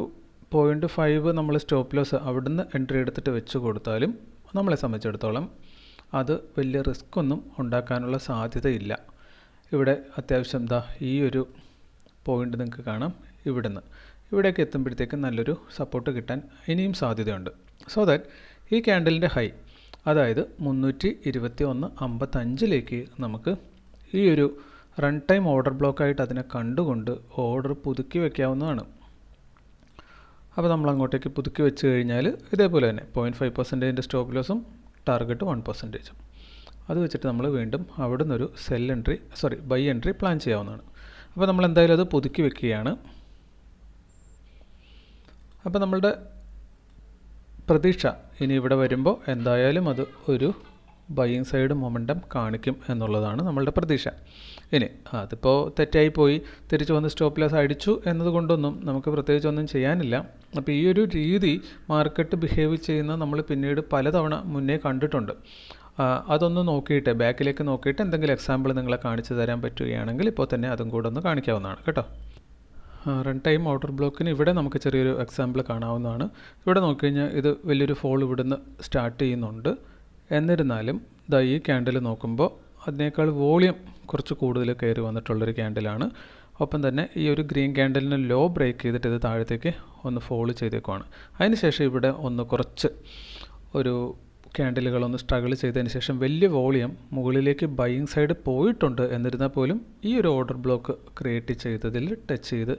0.5 നമ്മൾ സ്റ്റോപ്പ് ലോസ് അവിടെ നിന്ന് എൻട്രി എടുത്തിട്ട് വെച്ച് കൊടുത്താലും നമ്മളെ സംബന്ധിച്ചിടത്തോളം അത് വലിയ റിസ്ക് ഒന്നും ഉണ്ടാക്കാനുള്ള സാധ്യതയില്ല. ഇവിടെ അത്യാവശ്യം ഈ ഒരു പോയിൻ്റ് നിങ്ങൾക്ക് കാണാം. ഇവിടേക്ക് എത്തുമ്പോഴത്തേക്കും നല്ലൊരു സപ്പോർട്ട് കിട്ടാൻ ഇനിയും സാധ്യതയുണ്ട്. സോ ദാറ്റ് ഈ ക്യാൻഡലിൻ്റെ ഹൈ അതായത് 321.55 നമുക്ക് ഈ ഒരു റൺ ടൈം ഓർഡർ ബ്ലോക്കായിട്ട് അതിനെ കണ്ടുകൊണ്ട് ഓർഡർ പുതുക്കി വയ്ക്കാവുന്നതാണ്. അപ്പോൾ നമ്മൾ അങ്ങോട്ടേക്ക് പുതുക്കി വെച്ച് കഴിഞ്ഞാൽ ഇതേപോലെ തന്നെ 0.5% സ്റ്റോപ്പ് ലോസും ടാർഗറ്റ് 1%. അത് വെച്ചിട്ട് നമ്മൾ വീണ്ടും അവിടെ നിന്നൊരു ബൈ എൻട്രി പ്ലാൻ ചെയ്യാവുന്നതാണ്. അപ്പോൾ നമ്മൾ എന്തായാലും അത് പുതുക്കി വെക്കുകയാണ്. അപ്പോൾ നമ്മളുടെ പ്രതീക്ഷ ഇനി ഇവിടെ വരുമ്പോൾ എന്തായാലും അത് ഒരു ബൈയിങ് സൈഡ് മൊമെൻറ്റം കാണിക്കും എന്നുള്ളതാണ് നമ്മളുടെ പ്രതീക്ഷ. ഇനി അതിപ്പോൾ തെറ്റായിപ്പോയി തിരിച്ച് വന്ന് സ്റ്റോപ്പ് ലോസ് അടിച്ചു എന്നതുകൊണ്ടൊന്നും നമുക്ക് പ്രത്യേകിച്ചൊന്നും ചെയ്യാനില്ല. അപ്പോൾ ഈ ഒരു രീതി മാർക്കറ്റ് ബിഹേവ് ചെയ്യുന്ന നമ്മൾ പിന്നീട് പലതവണ മുന്നേ കണ്ടിട്ടുണ്ട്. അതൊന്ന് നോക്കിയിട്ട് ബാക്കിലേക്ക് നോക്കിയിട്ട് എന്തെങ്കിലും എക്സാമ്പിൾ നിങ്ങളെ കാണിച്ചു തരാൻ പറ്റുകയാണെങ്കിൽ ഇപ്പോൾ തന്നെ അതും കൂടെ ഒന്ന് കാണിക്കാവുന്നതാണ് കേട്ടോ. റൺ ടൈം ഓർഡർ ബ്ലോക്കിന് ഇവിടെ നമുക്ക് ചെറിയൊരു എക്സാമ്പിൾ കാണാവുന്നതാണ്. ഇവിടെ നോക്കിക്കഴിഞ്ഞാൽ ഇത് വലിയൊരു ഫോൾ ഇവിടുന്ന് സ്റ്റാർട്ട് ചെയ്യുന്നുണ്ട്. എന്നിരുന്നാലും ഈ ക്യാൻഡിൽ നോക്കുമ്പോൾ അതിനേക്കാൾ വോളിയം കുറച്ച് കൂടുതൽ കയറി വന്നിട്ടുള്ളൊരു ക്യാൻഡിലാണ്. ഒപ്പം തന്നെ ഈ ഒരു ഗ്രീൻ ക്യാൻഡലിന് ലോ ബ്രേക്ക് ചെയ്തിട്ട് ഇത് താഴത്തേക്ക് ഒന്ന് ഫോൾ ചെയ്തേക്കുവാണ്. അതിനുശേഷം ഇവിടെ ഒന്ന് കുറച്ച് ഒരു ക്യാൻഡിലുകളൊന്ന് സ്ട്രഗിൾ ചെയ്തതിന് ശേഷം വലിയ വോളിയം മുകളിലേക്ക് ബൈയിങ് സൈഡ് പോയിട്ടുണ്ട്. എന്നിരുന്നാൽ പോലും ഈ ഒരു ഓർഡർ ബ്ലോക്ക് ക്രിയേറ്റ് ചെയ്തതിൽ ടച്ച് ചെയ്ത്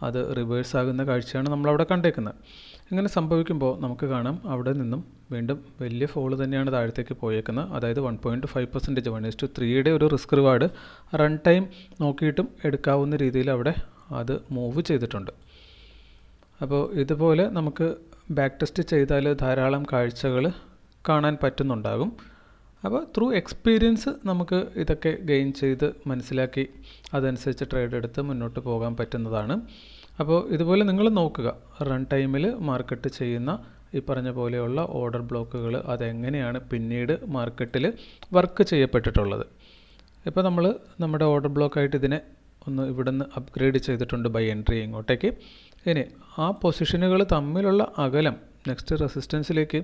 അത് റിവേഴ്സ് ആകുന്ന കാഴ്ചയാണ് നമ്മളവിടെ കണ്ടേക്കുന്നത്. ഇങ്ങനെ സംഭവിക്കുമ്പോൾ നമുക്ക് കാണാം അവിടെ നിന്നും വീണ്ടും വലിയ ഫോൾ തന്നെയാണ് താഴത്തേക്ക് പോയേക്കുന്നത്. അതായത് 1.5% 1:3 ഒരു റിസ്ക് റിവാർഡ് റൺ ടൈം നോക്കിയിട്ടും എടുക്കാവുന്ന രീതിയിൽ അവിടെ അത് മൂവ് ചെയ്തിട്ടുണ്ട്. അപ്പോൾ ഇതുപോലെ നമുക്ക് ബാക്ക് ടെസ്റ്റ് ചെയ്താൽ ധാരാളം കാഴ്ചകൾ കാണാൻ പറ്റുന്നുണ്ടാകും. അപ്പോൾ ത്രൂ എക്സ്പീരിയൻസ് നമുക്ക് ഇതൊക്കെ ഗെയിൻ ചെയ്ത് മനസ്സിലാക്കി അതനുസരിച്ച് ട്രേഡ് എടുത്ത് മുന്നോട്ട് പോകാൻ പറ്റുന്നതാണ്. അപ്പോൾ ഇതുപോലെ നിങ്ങൾ നോക്കുക, റൺ ടൈമിൽ മാർക്കറ്റ് ചെയ്യുന്ന ഈ പറഞ്ഞ പോലെയുള്ള ഓർഡർ ബ്ലോക്കുകൾ അതെങ്ങനെയാണ് പിന്നീട് മാർക്കറ്റിൽ വർക്ക് ചെയ്യപ്പെട്ടിട്ടുള്ളത്. ഇപ്പോൾ നമ്മൾ നമ്മുടെ ഓർഡർ ബ്ലോക്കായിട്ട് ഇതിനെ ഒന്ന് ഇവിടെ നിന്ന് അപ്ഗ്രേഡ് ചെയ്തിട്ടുണ്ട് ബൈ എൻട്രി ഇങ്ങോട്ടേക്ക്. ഇനി ആ പൊസിഷനുകൾ തമ്മിലുള്ള അകലം നെക്സ്റ്റ് റെസിസ്റ്റൻസിലേക്ക്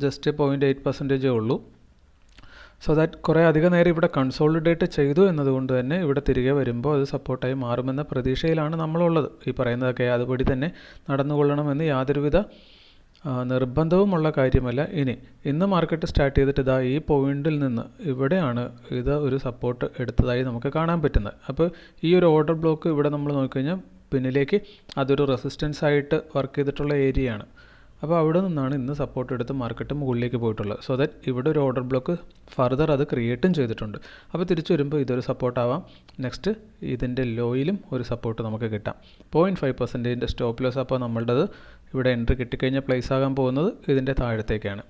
ജസ്റ്റ് 0.8% ഉള്ളൂ. സോ ദാറ്റ് കുറേ അധികം നേരം ഇവിടെ കൺസോളിഡേറ്റ് ചെയ്തു എന്നതുകൊണ്ട് തന്നെ ഇവിടെ തിരികെ വരുമ്പോൾ അത് സപ്പോർട്ടായി മാറുമെന്ന പ്രതീക്ഷയിലാണ് നമ്മളുള്ളത്. ഈ പറയുന്നതൊക്കെ അതുപടി തന്നെ നടന്നുകൊള്ളണമെന്ന് യാതൊരുവിധ നിർബന്ധവുമുള്ള കാര്യമല്ല. ഇന്ന് മാർക്കറ്റ് സ്റ്റാർട്ട് ചെയ്തിട്ട് ഈ പോയിന്റിൽ നിന്ന് ഇവിടെയാണ് ഇത് ഒരു സപ്പോർട്ട് എടുത്തതായി നമുക്ക് കാണാൻ പറ്റുന്നത്. അപ്പോൾ ഈ ഒരു ഓർഡർ ബ്ലോക്ക് ഇവിടെ നമ്മൾ നോക്കിക്കഴിഞ്ഞാൽ പിന്നിലേക്ക് അതൊരു റെസിസ്റ്റൻസ് ആയിട്ട് വർക്ക് ചെയ്തിട്ടുള്ള ഏരിയയാണ്. അപ്പോൾ അവിടെ നിന്നാണ് ഇന്ന് സപ്പോർട്ട് എടുത്ത് മാർക്കറ്റ് മുകളിലേക്ക് പോയിട്ടുള്ളത്. സോ ദാറ്റ് ഇവിടെ ഒരു ഓർഡർ ബ്ലോക്ക് ഫർദർ അത് ക്രിയേറ്റും ചെയ്തിട്ടുണ്ട്. അപ്പോൾ തിരിച്ചു വരുമ്പോൾ ഇതൊരു സപ്പോർട്ടാവാം. നെക്സ്റ്റ് ഇതിൻ്റെ ലോയിലും ഒരു സപ്പോർട്ട് നമുക്ക് കിട്ടാം. 0.5% സ്റ്റോപ്പ് ലോസ്. അപ്പോൾ നമ്മളുടേത് ഇവിടെ എൻട്രി കിട്ടിക്കഴിഞ്ഞാൽ പ്ലേസ് ആകാൻ പോകുന്നത് ഇതിൻ്റെ താഴത്തേക്കാണ്.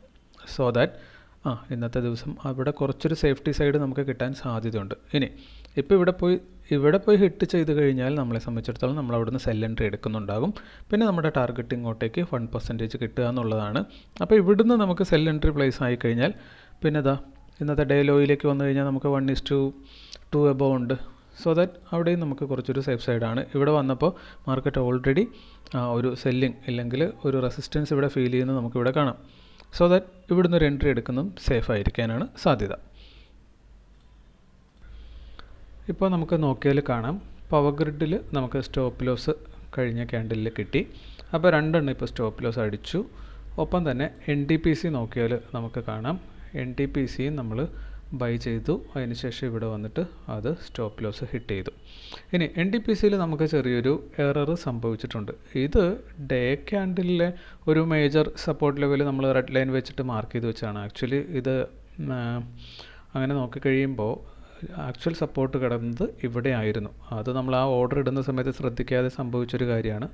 സോ ദാറ്റ് ഇന്നത്തെ ദിവസം അവിടെ കുറച്ചൊരു സേഫ്റ്റി സൈഡ് നമുക്ക് കിട്ടാൻ സാധ്യതയുണ്ട്. ഇനി ഇപ്പോൾ ഇവിടെ പോയി ഹിറ്റ് ചെയ്ത് കഴിഞ്ഞാൽ നമ്മളെ സംബന്ധിച്ചിടത്തോളം നമ്മൾ അവിടുന്ന് സെൽ എൻട്രി എടുക്കുന്നുണ്ടാകും. പിന്നെ നമ്മുടെ ടാർഗറ്റ് ഇങ്ങോട്ടേക്ക് 1% കിട്ടുക എന്നുള്ളതാണ്. അപ്പോൾ ഇവിടുന്ന് നമുക്ക് സെൽ എൻട്രി പ്ലേസ് ആയിക്കഴിഞ്ഞാൽ പിന്നെ ഇന്നത്തെ ഡേ ലോയിലേക്ക് വന്നു കഴിഞ്ഞാൽ നമുക്ക് 1:2 എബോവ് ഉണ്ട്. സോ ദാറ്റ് അവിടെയും നമുക്ക് കുറച്ചൊരു സേഫ് സൈഡാണ്. ഇവിടെ വന്നപ്പോൾ മാർക്കറ്റ് ഓൾറെഡി ഒരു സെല്ലിംഗ് ഇല്ലെങ്കിൽ ഒരു റെസിസ്റ്റൻസ് ഇവിടെ ഫീൽ ചെയ്യുന്നത് നമുക്കിവിടെ കാണാം. സോ ദാറ്റ് ഇവിടുന്ന് ഒരു എൻട്രി എടുക്കുന്നതും സേഫ് ആയിരിക്കാനാണ് സാധ്യത. ഇപ്പോൾ നമുക്ക് നോക്കിയാൽ കാണാം പവർ ഗ്രിഡിൽ നമുക്ക് സ്റ്റോപ്പ് ലോസ് കഴിഞ്ഞ ക്യാൻഡിലിൽ കിട്ടി. അപ്പോൾ 2 എണ്ണം ഇപ്പോൾ സ്റ്റോപ്പ് ലോസ് അടിച്ചു. ഒപ്പം തന്നെ NTPC നോക്കിയാൽ നമുക്ക് കാണാം NTPC നമ്മൾ ബൈ ചെയ്തു. അതിനുശേഷം ഇവിടെ വന്നിട്ട് അത് സ്റ്റോപ്പ് ലോസ് ഹിറ്റ് ചെയ്തു. ഇനി NTPCയിൽ നമുക്ക് ചെറിയൊരു എറർ സംഭവിച്ചിട്ടുണ്ട്. ഇത് ഡേ ക്യാൻഡിലെ ഒരു മേജർ സപ്പോർട്ട് ലെവൽ നമ്മൾ റെഡ് ലൈൻ വെച്ചിട്ട് മാർക്ക് ചെയ്ത് വെച്ചാണ്. ആക്ച്വലി ഇത് അങ്ങനെ നോക്കിക്കഴിയുമ്പോൾ ആക്ച്വൽ സപ്പോർട്ട് കിടന്നത് ഇവിടെ ആയിരുന്നു. അത് നമ്മൾ ആ ഓർഡർ ഇടുന്ന സമയത്ത് ശ്രദ്ധിക്കാതെ സംഭവിച്ചൊരു കാര്യമാണ്.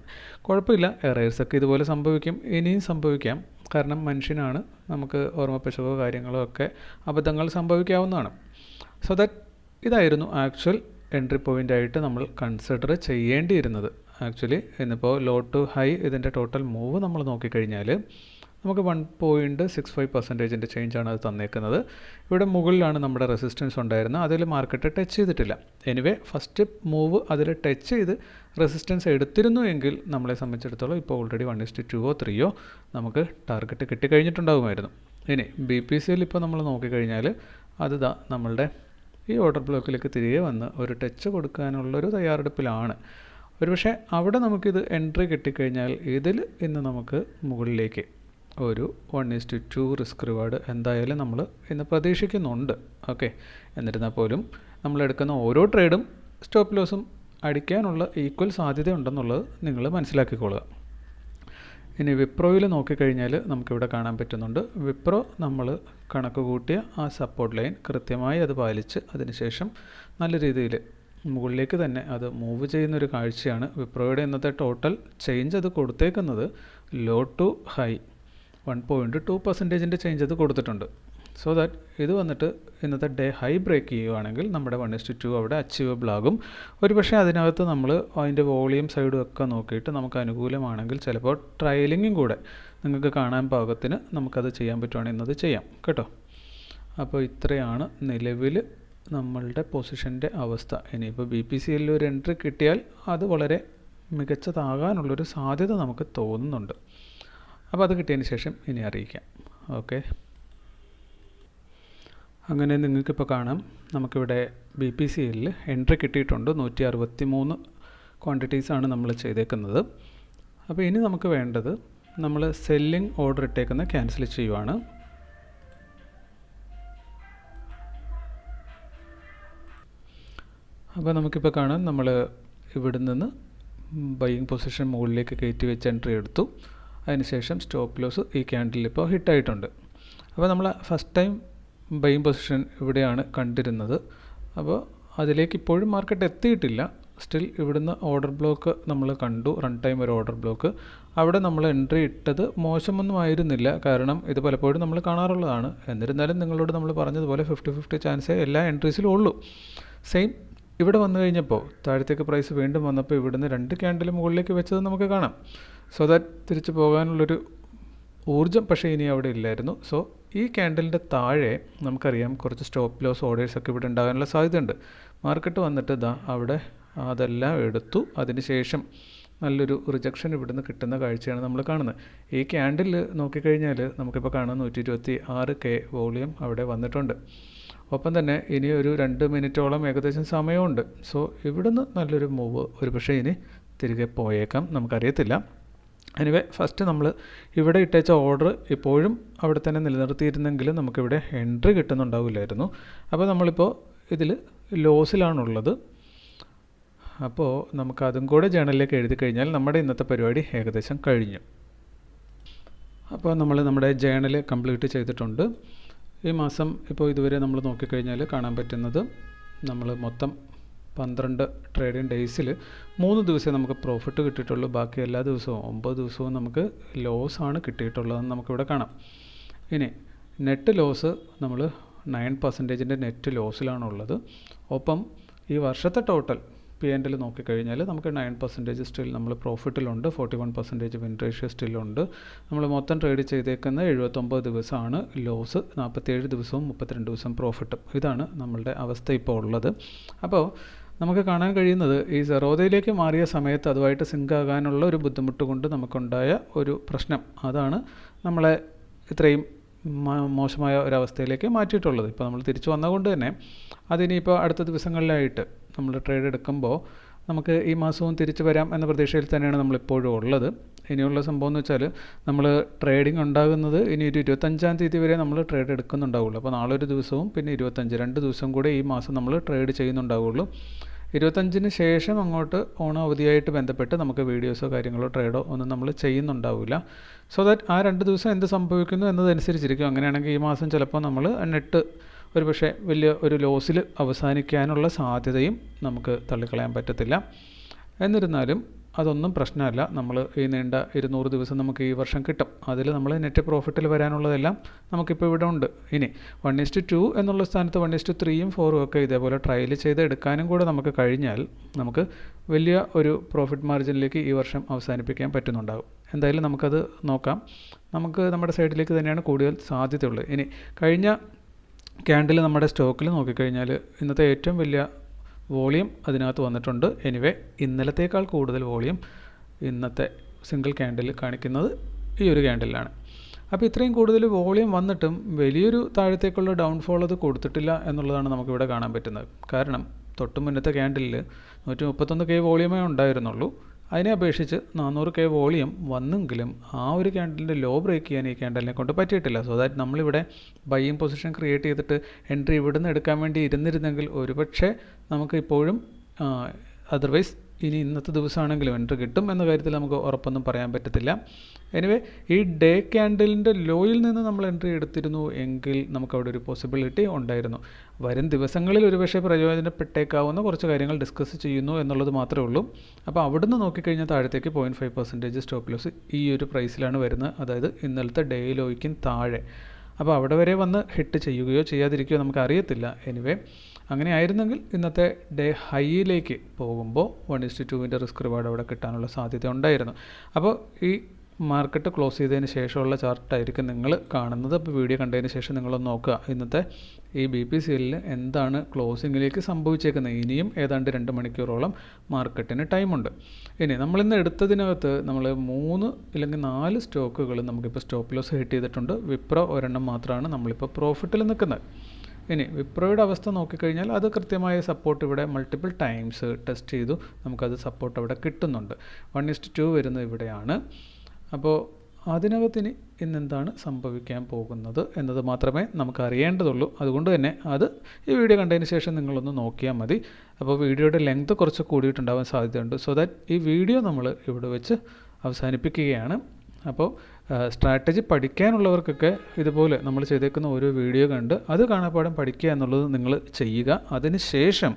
കുഴപ്പമില്ല, എറേഴ്സൊക്കെ ഇതുപോലെ സംഭവിക്കും, ഇനിയും സംഭവിക്കാം. കാരണം മനുഷ്യനാണ്, നമുക്ക് ഓർമ്മപ്പിശകോ കാര്യങ്ങളോ ഒക്കെ അബദ്ധങ്ങൾ സംഭവിക്കാവുന്നതാണ്. സോ ദാറ്റ് ഇതായിരുന്നു ആക്ച്വൽ എൻട്രി പോയിൻ്റായിട്ട് നമ്മൾ കൺസിഡർ ചെയ്യേണ്ടിയിരുന്നത്. ആക്ച്വലി ഇന്നിപ്പോൾ ലോ ടു ഹൈ ഇതിൻ്റെ ടോട്ടൽ മൂവ് നമ്മൾ നോക്കിക്കഴിഞ്ഞാൽ നമുക്ക് 1.65% ചേഞ്ചാണ് അത് തന്നേക്കുന്നത്. ഇവിടെ മുകളിലാണ് നമ്മുടെ റെസിസ്റ്റൻസ് ഉണ്ടായിരുന്നത്, അതിൽ മാർക്കറ്റ് ടച്ച് ചെയ്തിട്ടില്ല. എനിവേ ഫസ്റ്റ് മൂവ് അതിൽ ടച്ച് ചെയ്ത് റെസിസ്റ്റൻസ് എടുത്തിരുന്നു എങ്കിൽ നമ്മളെ സംബന്ധിച്ചിടത്തോളം ഇപ്പോൾ ഓൾറെഡി 1:2 3 നമുക്ക് ടാർഗറ്റ് കിട്ടിക്കഴിഞ്ഞിട്ടുണ്ടാകുമായിരുന്നു. ഇനി BPCയിൽ ഇപ്പോൾ നമ്മൾ നോക്കിക്കഴിഞ്ഞാൽ അത് നമ്മളുടെ ഈ ഓർഡർ ബ്ലോക്കിലേക്ക് തിരികെ വന്ന് ഒരു ടച്ച് കൊടുക്കാനുള്ളൊരു തയ്യാറെടുപ്പിലാണ്. ഒരുപക്ഷെ അവിടെ നമുക്കിത് എൻട്രി കിട്ടിക്കഴിഞ്ഞാൽ ഇതിൽ ഇന്ന് നമുക്ക് മുകളിലേക്ക് ഒരു 1:2 റിസ്ക് റിവാർഡ് എന്തായാലും നമ്മൾ ഇന്ന് പ്രതീക്ഷിക്കുന്നുണ്ട്. ഓക്കെ, എന്നിരുന്നാൽ പോലും നമ്മളെടുക്കുന്ന ഓരോ ട്രേഡും സ്റ്റോപ്പ് ലോസും അടിക്കാനുള്ള ഈക്വൽ സാധ്യതയുണ്ടെന്നുള്ളത് നിങ്ങൾ മനസ്സിലാക്കിക്കൊള്ളുക. ഇനി വിപ്രോയിൽ നോക്കിക്കഴിഞ്ഞാൽ നമുക്കിവിടെ കാണാൻ പറ്റുന്നുണ്ട്. വിപ്രോ നമ്മൾ കണക്ക് കൂട്ടിയ ആ സപ്പോർട്ട് ലൈൻ കൃത്യമായി അത് പാലിച്ച് അതിനുശേഷം നല്ല രീതിയിൽ മുകളിലേക്ക് തന്നെ അത് മൂവ് ചെയ്യുന്നൊരു കാഴ്ചയാണ്. വിപ്രോയുടെ ഇന്നത്തെ ടോട്ടൽ ചേഞ്ച് അത് കൊടുത്തേക്കുന്നത് ലോ ടു ഹൈ 1.2% ചേഞ്ച് അത് കൊടുത്തിട്ടുണ്ട്. സോ ദാറ്റ് ഇത് വന്നിട്ട് ഇന്നത്തെ ഡേ ഹൈ ബ്രേക്ക് ചെയ്യുകയാണെങ്കിൽ നമ്മുടെ 1:2 അവിടെ അച്ചീവബിൾ ആകും. ഒരുപക്ഷെ അതിനകത്ത് നമ്മൾ അതിൻ്റെ വോളിയം സൈഡും ഒക്കെ നോക്കിയിട്ട് നമുക്ക് അനുകൂലമാണെങ്കിൽ ചിലപ്പോൾ ട്രയലിങ്ങും കൂടെ നിങ്ങൾക്ക് കാണാൻ പാകത്തിന് നമുക്കത് ചെയ്യാൻ പറ്റുവാണെങ്കിൽ ഇന്നത് ചെയ്യാം കേട്ടോ. അപ്പോൾ ഇത്രയാണ് നിലവിൽ നമ്മളുടെ പൊസിഷൻ്റെ അവസ്ഥ. ഇനിയിപ്പോൾ BPCയിൽ ഒരു എൻട്രി കിട്ടിയാൽ അത് വളരെ മികച്ചതാകാനുള്ളൊരു സാധ്യത നമുക്ക് തോന്നുന്നുണ്ട്. അപ്പോൾ അത് കിട്ടിയതിന് ശേഷം ഇനി അറിയിക്കാം. ഓക്കെ, അങ്ങനെ നിങ്ങൾക്കിപ്പോൾ കാണാം നമുക്കിവിടെ BPCയിൽ എൻട്രി കിട്ടിയിട്ടുണ്ട്. 163 ക്വാണ്ടിറ്റീസാണ് നമ്മൾ ചെയ്തേക്കുന്നത്. അപ്പോൾ ഇനി നമുക്ക് വേണ്ടത് നമ്മൾ സെല്ലിംഗ് ഓർഡർ ഇട്ടേക്കുന്ന ക്യാൻസൽ ചെയ്യുവാണ്. അപ്പോൾ നമുക്കിപ്പോൾ കാണാം നമ്മൾ ഇവിടെ നിന്ന് ബൈയിങ് പൊസിഷൻ മുകളിലേക്ക് കയറ്റി വെച്ച് എൻട്രി എടുത്തു. അതിനുശേഷം സ്റ്റോപ്പ് ലോസ് ഈ ക്യാൻഡിൽ ഇപ്പോൾ ഹിറ്റായിട്ടുണ്ട്. അപ്പോൾ നമ്മൾ ഫസ്റ്റ് ടൈം ബൈയിങ് പൊസിഷൻ ഇവിടെയാണ് കണ്ടിരുന്നത്. അപ്പോൾ അതിലേക്ക് ഇപ്പോഴും മാർക്കറ്റ് എത്തിയിട്ടില്ല. സ്റ്റിൽ ഇവിടുന്ന് ഓർഡർ ബ്ലോക്ക് നമ്മൾ കണ്ടു, റൺ ടൈം ഒരു ഓർഡർ ബ്ലോക്ക്. അവിടെ നമ്മൾ എൻട്രി ഇട്ടത് മോശമൊന്നും ആയിരുന്നില്ല, കാരണം ഇത് പലപ്പോഴും നമ്മൾ കാണാറുള്ളതാണ്. എന്നിരുന്നാലും നിങ്ങളോട് നമ്മൾ പറഞ്ഞതുപോലെ 50-50 ചാൻസേ എല്ലാ എൻട്രീസിലും ഉള്ളൂ. സെയിം ഇവിടെ വന്നു കഴിഞ്ഞപ്പോൾ താഴത്തേക്ക് പ്രൈസ് വീണ്ടും വന്നപ്പോൾ ഇവിടുന്ന് 2 ക്യാൻഡിൽ മുകളിലേക്ക് വെച്ചത് നമുക്ക് കാണാം. സോ ദാറ്റ് തിരിച്ചു പോകാനുള്ളൊരു ഊർജ്ജം പക്ഷേ ഇനി അവിടെ ഇല്ലായിരുന്നു. സോ ഈ ക്യാൻഡലിൻ്റെ താഴെ നമുക്കറിയാം കുറച്ച് സ്റ്റോപ്പ് ലോസ് ഓർഡേഴ്സൊക്കെ ഇവിടെ ഉണ്ടാകാനുള്ള സാധ്യതയുണ്ട്. മാർക്കറ്റ് വന്നിട്ട് അവിടെ അതെല്ലാം എടുത്തു. അതിനുശേഷം നല്ലൊരു റിജക്ഷൻ ഇവിടുന്ന് കിട്ടുന്ന കാഴ്ചയാണ് നമ്മൾ കാണുന്നത്. ഈ ക്യാൻഡിൽ നോക്കിക്കഴിഞ്ഞാൽ നമുക്കിപ്പോൾ കാണാൻ 126K വോളിയം അവിടെ വന്നിട്ടുണ്ട്. ഒപ്പം തന്നെ ഇനി ഒരു 2 മിനിറ്റോളം ഏകദേശം സമയമുണ്ട്. സോ ഇവിടുന്ന് നല്ലൊരു മൂവ് ഒരു പക്ഷേ ഇനി തിരികെ പോയേക്കാം, നമുക്കറിയത്തില്ല. എനിവേ ഫസ്റ്റ് നമ്മൾ ഇവിടെ ഇട്ടേച്ച ഓർഡർ ഇപ്പോഴും അവിടെ തന്നെ നിലനിർത്തിയിരുന്നെങ്കിൽ നമുക്കിവിടെ എൻട്രി കിട്ടുന്നുണ്ടാവില്ലായിരുന്നു. അപ്പോൾ നമ്മളിപ്പോൾ ഇതിൽ ലോസിലാണുള്ളത്. അപ്പോൾ നമുക്കതും കൂടെ ജേണലിലേക്ക് എഴുതി കഴിഞ്ഞാൽ നമ്മുടെ ഇന്നത്തെ പരിപാടി ഏകദേശം കഴിഞ്ഞു. അപ്പോൾ നമ്മൾ നമ്മുടെ ജേണൽ കംപ്ലീറ്റ് ചെയ്തിട്ടുണ്ട്. ഈ മാസം ഇപ്പോൾ ഇതുവരെ നമ്മൾ നോക്കിക്കഴിഞ്ഞാൽ കാണാൻ പറ്റുന്നത് നമ്മൾ മൊത്തം 12 ട്രേഡിംഗ് ഡേയ്സിൽ 3 ദിവസമേ നമുക്ക് പ്രോഫിറ്റ് കിട്ടിയിട്ടുള്ളൂ. ബാക്കി എല്ലാ ദിവസവും 9 ദിവസവും നമുക്ക് ലോസാണ് കിട്ടിയിട്ടുള്ളതെന്ന് നമുക്കിവിടെ കാണാം. ഇനി നെറ്റ് ലോസ് നമ്മൾ 9% നെറ്റ് ലോസിലാണുള്ളത്. ഒപ്പം ഈ വർഷത്തെ ടോട്ടൽ P&L നോക്കിക്കഴിഞ്ഞാൽ നമുക്ക് 9% സ്റ്റിൽ നമ്മൾ പ്രോഫിറ്റിലുണ്ട്, 41% വിൻ റേഷ്യോ സ്റ്റില്ലുണ്ട്. നമ്മൾ മൊത്തം ട്രേഡ് ചെയ്തേക്കുന്ന 79 ദിവസമാണ് ലോസ്, 47 ദിവസവും 32 ദിവസം പ്രോഫിറ്റും. ഇതാണ് നമ്മളുടെ അവസ്ഥ ഇപ്പോൾ ഉള്ളത്. അപ്പോൾ നമുക്ക് കാണാൻ കഴിയുന്നത് ഈ സെറോദയിലേക്ക് മാറിയ സമയത്ത് അതുമായിട്ട് സിങ്ക് ആകാനുള്ള ഒരു ബുദ്ധിമുട്ട് കൊണ്ട് നമുക്കുണ്ടായ ഒരു പ്രശ്നം, അതാണ് നമ്മളെ ഇത്രയും മോശമായ ഒരവസ്ഥയിലേക്ക് മാറ്റിയിട്ടുള്ളത്. ഇപ്പോൾ നമ്മൾ തിരിച്ചു വന്നതുകൊണ്ട് തന്നെ അതിനിപ്പോൾ അടുത്ത ദിവസങ്ങളിലായിട്ട് നമ്മൾ ട്രേഡ് എടുക്കുമ്പോൾ നമുക്ക് ഈ മാസവും തിരിച്ചു വരാം എന്ന പ്രതീക്ഷയിൽ തന്നെയാണ് നമ്മളിപ്പോഴും ഉള്ളത്. ഇനിയുള്ള സംഭവം എന്ന് വെച്ചാൽ നമ്മൾ ട്രേഡിംഗ് ഉണ്ടാകുന്നത് ഇനി ഒരു 25-ാം തീയതി വരെ നമ്മൾ ട്രേഡ് എടുക്കുന്നുണ്ടാവുള്ളൂ. അപ്പോൾ നാളെ ഒരു ദിവസവും പിന്നെ 25, 2 ദിവസം കൂടെ ഈ മാസം നമ്മൾ ട്രേഡ് ചെയ്യുന്നുണ്ടാവുള്ളൂ. 25-ന് ശേഷം അങ്ങോട്ട് ഓണം അവധിയായിട്ട് ബന്ധപ്പെട്ട് നമുക്ക് വീഡിയോസോ കാര്യങ്ങളോ ട്രേഡോ ഒന്നും നമ്മൾ ചെയ്യുന്നുണ്ടാവില്ല. സോ ദാറ്റ് ആ 2 ദിവസം എന്ത് സംഭവിക്കുന്നു എന്നതനുസരിച്ചിരിക്കും. അങ്ങനെയാണെങ്കിൽ ഈ മാസം ചിലപ്പോൾ നമ്മൾ നെറ്റ് ഒരു പക്ഷേ വലിയ ഒരു ലോസിൽ അവസാനിക്കാനുള്ള സാധ്യതയും നമുക്ക് തള്ളിക്കളയാൻ പറ്റത്തില്ല. എന്നിരുന്നാലും അതൊന്നും പ്രശ്നമല്ല. നമ്മൾ ഈ നീണ്ട 200 ദിവസം നമുക്ക് ഈ വർഷം കിട്ടും. അതിൽ നമ്മൾ നെറ്റ് പ്രോഫിറ്റിൽ വരാനുള്ളതെല്ലാം നമുക്കിപ്പോൾ ഇവിടെ ഉണ്ട്. ഇനി 1:2 എന്നുള്ള സ്ഥാനത്ത് 1:3ഉം 4ഉം ഒക്കെ ഇതേപോലെ ട്രയൽ ചെയ്ത് എടുക്കാനും കൂടെ നമുക്ക് കഴിഞ്ഞാൽ നമുക്ക് വലിയ ഒരു പ്രോഫിറ്റ് മാർജിനിലേക്ക് ഈ വർഷം അവസാനിപ്പിക്കാൻ പറ്റുന്നുണ്ടാകും. എന്തായാലും നമുക്കത് നോക്കാം. നമുക്ക് നമ്മുടെ സൈഡിലേക്ക് തന്നെയാണ് കൂടുതൽ സാധ്യതയുള്ളത്. ഇനി കഴിഞ്ഞ ക്യാൻഡിൽ നമ്മുടെ സ്റ്റോക്കിൽ നോക്കിക്കഴിഞ്ഞാൽ ഇന്നത്തെ ഏറ്റവും വലിയ വോളിയം അതിനകത്ത് വന്നിട്ടുണ്ട്. എനിവേ ഇന്നലത്തേക്കാൾ കൂടുതൽ വോളിയം ഇന്നത്തെ സിംഗിൾ ക്യാൻഡിൽ കാണിക്കുന്നത് ഈ ഒരു ക്യാൻഡിലാണ്. അപ്പോൾ ഇത്രയും കൂടുതൽ വോളിയം വന്നിട്ടും വലിയൊരു താഴത്തേക്കുള്ള ഡൗൺഫോൾ അത് കൊടുത്തിട്ടില്ല എന്നുള്ളതാണ് നമുക്കിവിടെ കാണാൻ പറ്റുന്നത്. കാരണം തൊട്ട് മുന്നത്തെ ക്യാൻഡിലിൽ 131K വോളിയമേ ഉണ്ടായിരുന്നുള്ളൂ. അതിനെ അപേക്ഷിച്ച് 400K വോളിയം വന്നെങ്കിലും ആ ഒരു ക്യാൻഡലിൻ്റെ ലോ ബ്രേക്ക് ചെയ്യാൻ ഈ ക്യാൻഡലിനെ കൊണ്ട് പറ്റിയിട്ടില്ല. സോ ദാറ്റ് നമ്മളിവിടെ ബൈയിങ് പൊസിഷൻ ക്രിയേറ്റ് ചെയ്തിട്ട് എൻട്രി ഇവിടെ നിന്ന് എടുക്കാൻ വേണ്ടി ഇരുന്നിരുന്നെങ്കിൽ ഒരുപക്ഷെ നമുക്ക് ഇപ്പോഴും അതർവൈസ് ഇനി ഇന്നത്തെ ദിവസമാണെങ്കിലും എൻട്രി കിട്ടും എന്ന കാര്യത്തിൽ നമുക്ക് ഉറപ്പൊന്നും പറയാൻ പറ്റത്തില്ല. എനിവേ ഈ ഡേ ക്യാൻഡലിൻ്റെ ലോയിൽ നിന്ന് നമ്മൾ എൻട്രി എടുത്തിരുന്നു എങ്കിൽ നമുക്കവിടെ ഒരു പോസിബിലിറ്റി ഉണ്ടായിരുന്നു. വരും ദിവസങ്ങളിൽ ഒരുപക്ഷെ പ്രയോജനപ്പെട്ടേക്കാവുന്ന കുറച്ച് കാര്യങ്ങൾ ഡിസ്കസ് ചെയ്യുന്നു എന്നുള്ളത് മാത്രമേ ഉള്ളൂ. അപ്പോൾ അവിടുന്ന് നോക്കിക്കഴിഞ്ഞാൽ താഴത്തേക്ക് 0.5% സ്റ്റോപ്പ് ലോസ് ഈ ഒരു പ്രൈസിലാണ് വരുന്നത്, അതായത് ഇന്നലത്തെ ഡേ ലോയ്ക്കും താഴെ. അപ്പോൾ അവിടെ വരെ വന്ന് ഹിറ്റ് ചെയ്യുകയോ ചെയ്യാതിരിക്കുകയോ നമുക്ക് അറിയത്തില്ല. എനിവേ അങ്ങനെ ആയിരുന്നെങ്കിൽ ഇന്നത്തെ ഡേ ഹൈയിലേക്ക് പോകുമ്പോൾ 1:2 റിസ്ക് റിവാർഡ് അവിടെ കിട്ടാനുള്ള സാധ്യത ഉണ്ടായിരുന്നു. അപ്പോൾ ഈ മാർക്കറ്റ് ക്ലോസ് ചെയ്തതിന് ശേഷമുള്ള ചാർട്ടായിരിക്കും നിങ്ങൾ കാണുന്നത്. അപ്പോൾ വീഡിയോ കണ്ടതിന് ശേഷം നിങ്ങളൊന്ന് നോക്കുക ഇന്നത്തെ ഈ BPCL എന്താണ് ക്ലോസിങ്ങിലേക്ക് സംഭവിച്ചേക്കുന്നത്. ഇനിയും ഏതാണ്ട് 2 മണിക്കൂറോളം മാർക്കറ്റിന് ടൈമുണ്ട്. ഇനി നമ്മളിന്ന് എടുത്തതിനകത്ത് നമ്മൾ 3 അല്ലെങ്കിൽ 4 സ്റ്റോക്കുകൾ നമുക്കിപ്പോൾ സ്റ്റോപ്പ് ലോസ് ഹിറ്റ് ചെയ്തിട്ടുണ്ട്. വിപ്രോ ഒരെണ്ണം മാത്രമാണ് നമ്മളിപ്പോൾ പ്രോഫിറ്റിൽ നിൽക്കുന്നത്. ഇനി വിപ്രോയുടെ അവസ്ഥ നോക്കിക്കഴിഞ്ഞാൽ അത് കൃത്യമായ സപ്പോർട്ട് ഇവിടെ മൾട്ടിപ്പിൾ ടൈംസ് ടെസ്റ്റ് ചെയ്തു, നമുക്കത് സപ്പോർട്ട് അവിടെ കിട്ടുന്നുണ്ട്. 1:2 വരുന്നത് ഇവിടെയാണ്. അപ്പോൾ അതിനകത്തിന് ഇന്നെന്താണ് സംഭവിക്കാൻ പോകുന്നത് എന്നത് മാത്രമേ നമുക്ക് അറിയേണ്ടതുള്ളൂ. അതുകൊണ്ട് തന്നെ അത് ഈ വീഡിയോ കണ്ടതിന് ശേഷം നിങ്ങളൊന്ന് നോക്കിയാൽ മതി. അപ്പോൾ വീഡിയോയുടെ ലെങ്ത് കുറച്ച് കൂടിയിട്ടുണ്ടാവാൻ സാധ്യതയുണ്ട്. സോ ദാറ്റ് ഈ വീഡിയോ നമ്മൾ ഇവിടെ വെച്ച് അവസാനിപ്പിക്കുകയാണ്. അപ്പോൾ സ്ട്രാറ്റജി പഠിക്കാനുള്ളവർക്കൊക്കെ ഇതുപോലെ നമ്മൾ ചെയ്തേക്കുന്ന ഓരോ വീഡിയോ കണ്ട് അത് കാണാപ്പാഠം പഠിക്കുക എന്നുള്ളത് നിങ്ങൾ ചെയ്യുക. അതിന് ശേഷം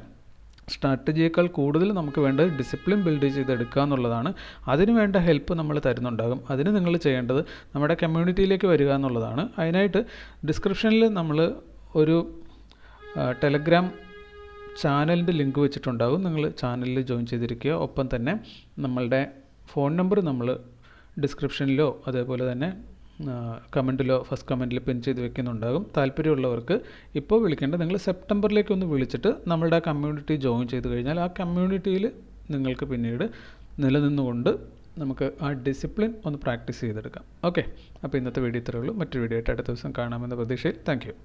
സ്ട്രാറ്റജിയേക്കാൾ കൂടുതൽ നമുക്ക് വേണ്ടത് ഡിസിപ്ലിൻ ബിൽഡ് ചെയ്തെടുക്കുക എന്നുള്ളതാണ്. അതിന് വേണ്ട ഹെൽപ്പ് നമ്മൾ തരുന്നുണ്ടാകും. അതിന് നിങ്ങൾ ചെയ്യേണ്ടത് നമ്മുടെ കമ്മ്യൂണിറ്റിയിലേക്ക് വരിക എന്നുള്ളതാണ്. അതിനായിട്ട് ഡിസ്ക്രിപ്ഷനിൽ നമ്മൾ ഒരു ടെലഗ്രാം ചാനലിൻ്റെ ലിങ്ക് വെച്ചിട്ടുണ്ടാകും. നിങ്ങൾ ചാനലിൽ ജോയിൻ ചെയ്തിരിക്കുക. ഒപ്പം തന്നെ നമ്മളുടെ ഫോൺ നമ്പർ നമ്മൾ ഡിസ്ക്രിപ്ഷനിലോ അതേപോലെ തന്നെ കമൻറ്റിലോ ഫസ്റ്റ് കമൻറ്റിൽ പിൻ ചെയ്ത് വെക്കുന്നുണ്ടാകും. താല്പര്യമുള്ളവർക്ക് ഇപ്പോൾ വിളിക്കേണ്ടത് നിങ്ങൾ സെപ്റ്റംബറിലേക്ക് ഒന്ന് വിളിച്ചിട്ട് നമ്മളുടെ ആ കമ്മ്യൂണിറ്റി ജോയിൻ ചെയ്ത് കഴിഞ്ഞാൽ ആ കമ്മ്യൂണിറ്റിയിൽ നിങ്ങൾക്ക് പിന്നീട് നിലനിന്നുകൊണ്ട് നമുക്ക് ആ ഡിസിപ്ലിൻ ഒന്ന് പ്രാക്ടീസ് ചെയ്തെടുക്കാം. ഓക്കെ, അപ്പോൾ ഇന്നത്തെ വീഡിയോ ഇത്രയേ ഉള്ളൂ. മറ്റൊരു വീഡിയോ ആയിട്ട് അടുത്ത ദിവസം കാണാമെന്ന പ്രതീക്ഷയിൽ. Thank you.